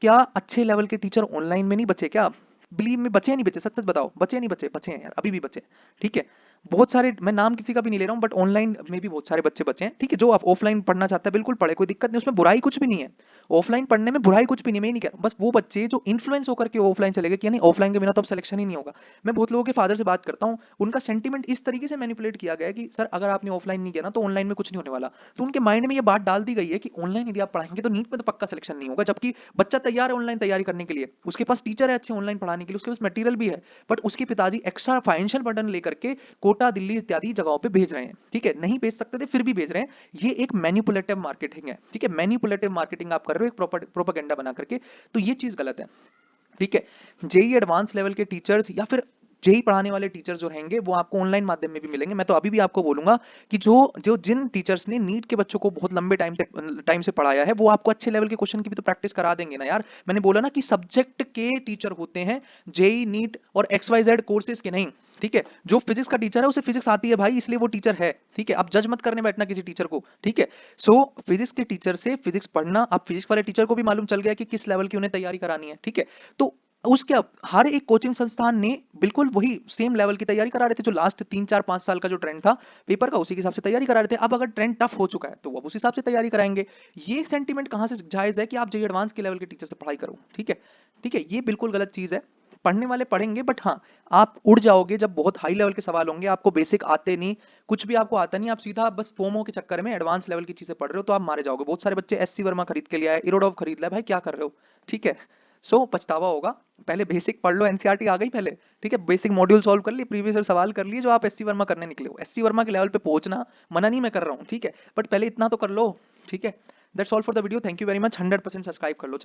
क्या अच्छे लेवल के टीचर ऑनलाइन में नहीं बचे क्या? बिलीव में बचे नहीं बचे, सच सच बताओ, बचे नहीं बचे? बचे हैं यार, अभी भी बचे, ठीक है। बहुत सारे, मैं नाम किसी का भी नहीं ले रहा हूँ, बट ऑनलाइन में भी बहुत सारे बच्चे बचे हैं, ठीक है। जो आप ऑफलाइन पढ़ना चाहता है बिल्कुल पढ़े, कोई दिक्कत नहीं, उसमें बुराई कुछ भी नहीं है, ऑफलाइन पढ़ने में बुराई कुछ भी नहीं, मैं ये नहीं कह रहा। बस वो बच्चे जो इन्फ्लुएंस होकर के ऑफलाइन चले गए कि यानी ऑफलाइन के बिना तो अब सिलेक्शन ही नहीं होगा। मैं बहुत लोगों के फादर से बात करता हूँ, उनका सेंटीमेंट इस तरीके से मैनिपुलेट किया गया है कि सर अगर आपने ऑफलाइन नहीं किया ना तो ऑनलाइन में कुछ नहीं होने वाला। तो उनके माइंड में ये बात डाल दी गई है कि ऑनलाइन यदि आप पढ़ाएंगे तो नीट में तो पक्का सिलेक्शन नहीं होगा, जबकि बच्चा तैयार है ऑनलाइन तैयारी करने के लिए, उसके पास टीचर है अच्छे ऑनलाइन पढ़ाने के लिए, उसके पास मटेरियल भी है, बट उसके पिताजी एक्स्ट्रा फाइनेंशियल बर्डन लेकर के कोटा, दिल्ली इत्यादि जगहों पे भेज रहे हैं, ठीक है। नहीं भेज सकते थे फिर भी भेज रहे हैं। ये एक मैनिपुलेटिव मार्केटिंग है, ठीक है। मैनिपुलेटिव मार्केटिंग आप कर रहे हो एक प्रोपेगेंडा बना करके, तो ये चीज गलत है, ठीक है। जेई एडवांस लेवल के टीचर्स या फिर जेई पढ़ाने वाले टीचर्स जो रहेंगे वो आपको ऑनलाइन माध्यम में भी मिलेंगे। मैं तो अभी भी आपको बोलूंगा कि जो जो जिन टीचर्स ने नीट के बच्चों को बहुत लंबे टाइम से पढ़ाया है वो आपको अच्छे लेवल के क्वेश्चन की भी तो प्रैक्टिस करा देंगे ना यार। मैंने बोला ना कि सब्जेक्ट के टीचर होते हैं, जेई, नीट और XYZ कोर्सेज के नहीं, ठीक है। जो फिजिक्स का टीचर है उसे फिजिक्स आती है भाई, इसलिए वो टीचर है, ठीक है। आप जज मत करने बैठना किसी टीचर को, ठीक है। सो फिजिक्स के टीचर से फिजिक्स पढ़ना, अब फिजिक्स वाले टीचर को भी मालूम चल गया कि किस लेवल की उन्हें तैयारी करानी है, ठीक है। तो उसके हर एक कोचिंग संस्थान ने बिल्कुल वही सेम लेवल की तैयारी करा रहे थे, जो लास्ट 3 4 5 साल का जो ट्रेंड था पेपर का, उसी के हिसाब से तैयारी करा रहे थे। अब अगर ट्रेंड टफ हो चुका है तो अब उस हिसाब से तैयारी कराएंगे। ये सेंटीमेंट कहां से जायज है कि आप जो एडवांस के लेवल के टीचर से पढ़ाई करो, ठीक है, ठीक है। ये बिल्कुल गलत चीज है। पढ़ने वाले पढ़ेंगे, बट हाँ, आप उड़ जाओगे जब बहुत हाई लेवल के सवाल होंगे, आपको बेसिक आते नहीं, कुछ भी आपको आता नहीं, आप सीधा बस फोमो के चक्कर में एडवांस लेवल की चीजें पढ़ रहे हो तो आप मारे जाओगे। बहुत सारे बच्चे SC वर्मा खरीद के लिया है, इरोडॉव खरीद लिया, भाई क्या कर रहे हो, ठीक है। सो पछतावा होगा। पहले बेसिक पढ़ लो, एनसीईआरटी आ गई पहले, ठीक है। बेसिक मॉड्यूल सॉल्व कर लिए, प्रीवियस ईयर सवाल कर लिए, जो आप SC वर्मा करने निकले हो। SC वर्मा के लेवल पे पहुंचना मना नहीं मैं कर रहा हूँ, ठीक है, बट पहले इतना तो कर लो, ठीक है। That's all for the video, thank you very much. 100% subscribe कर लो।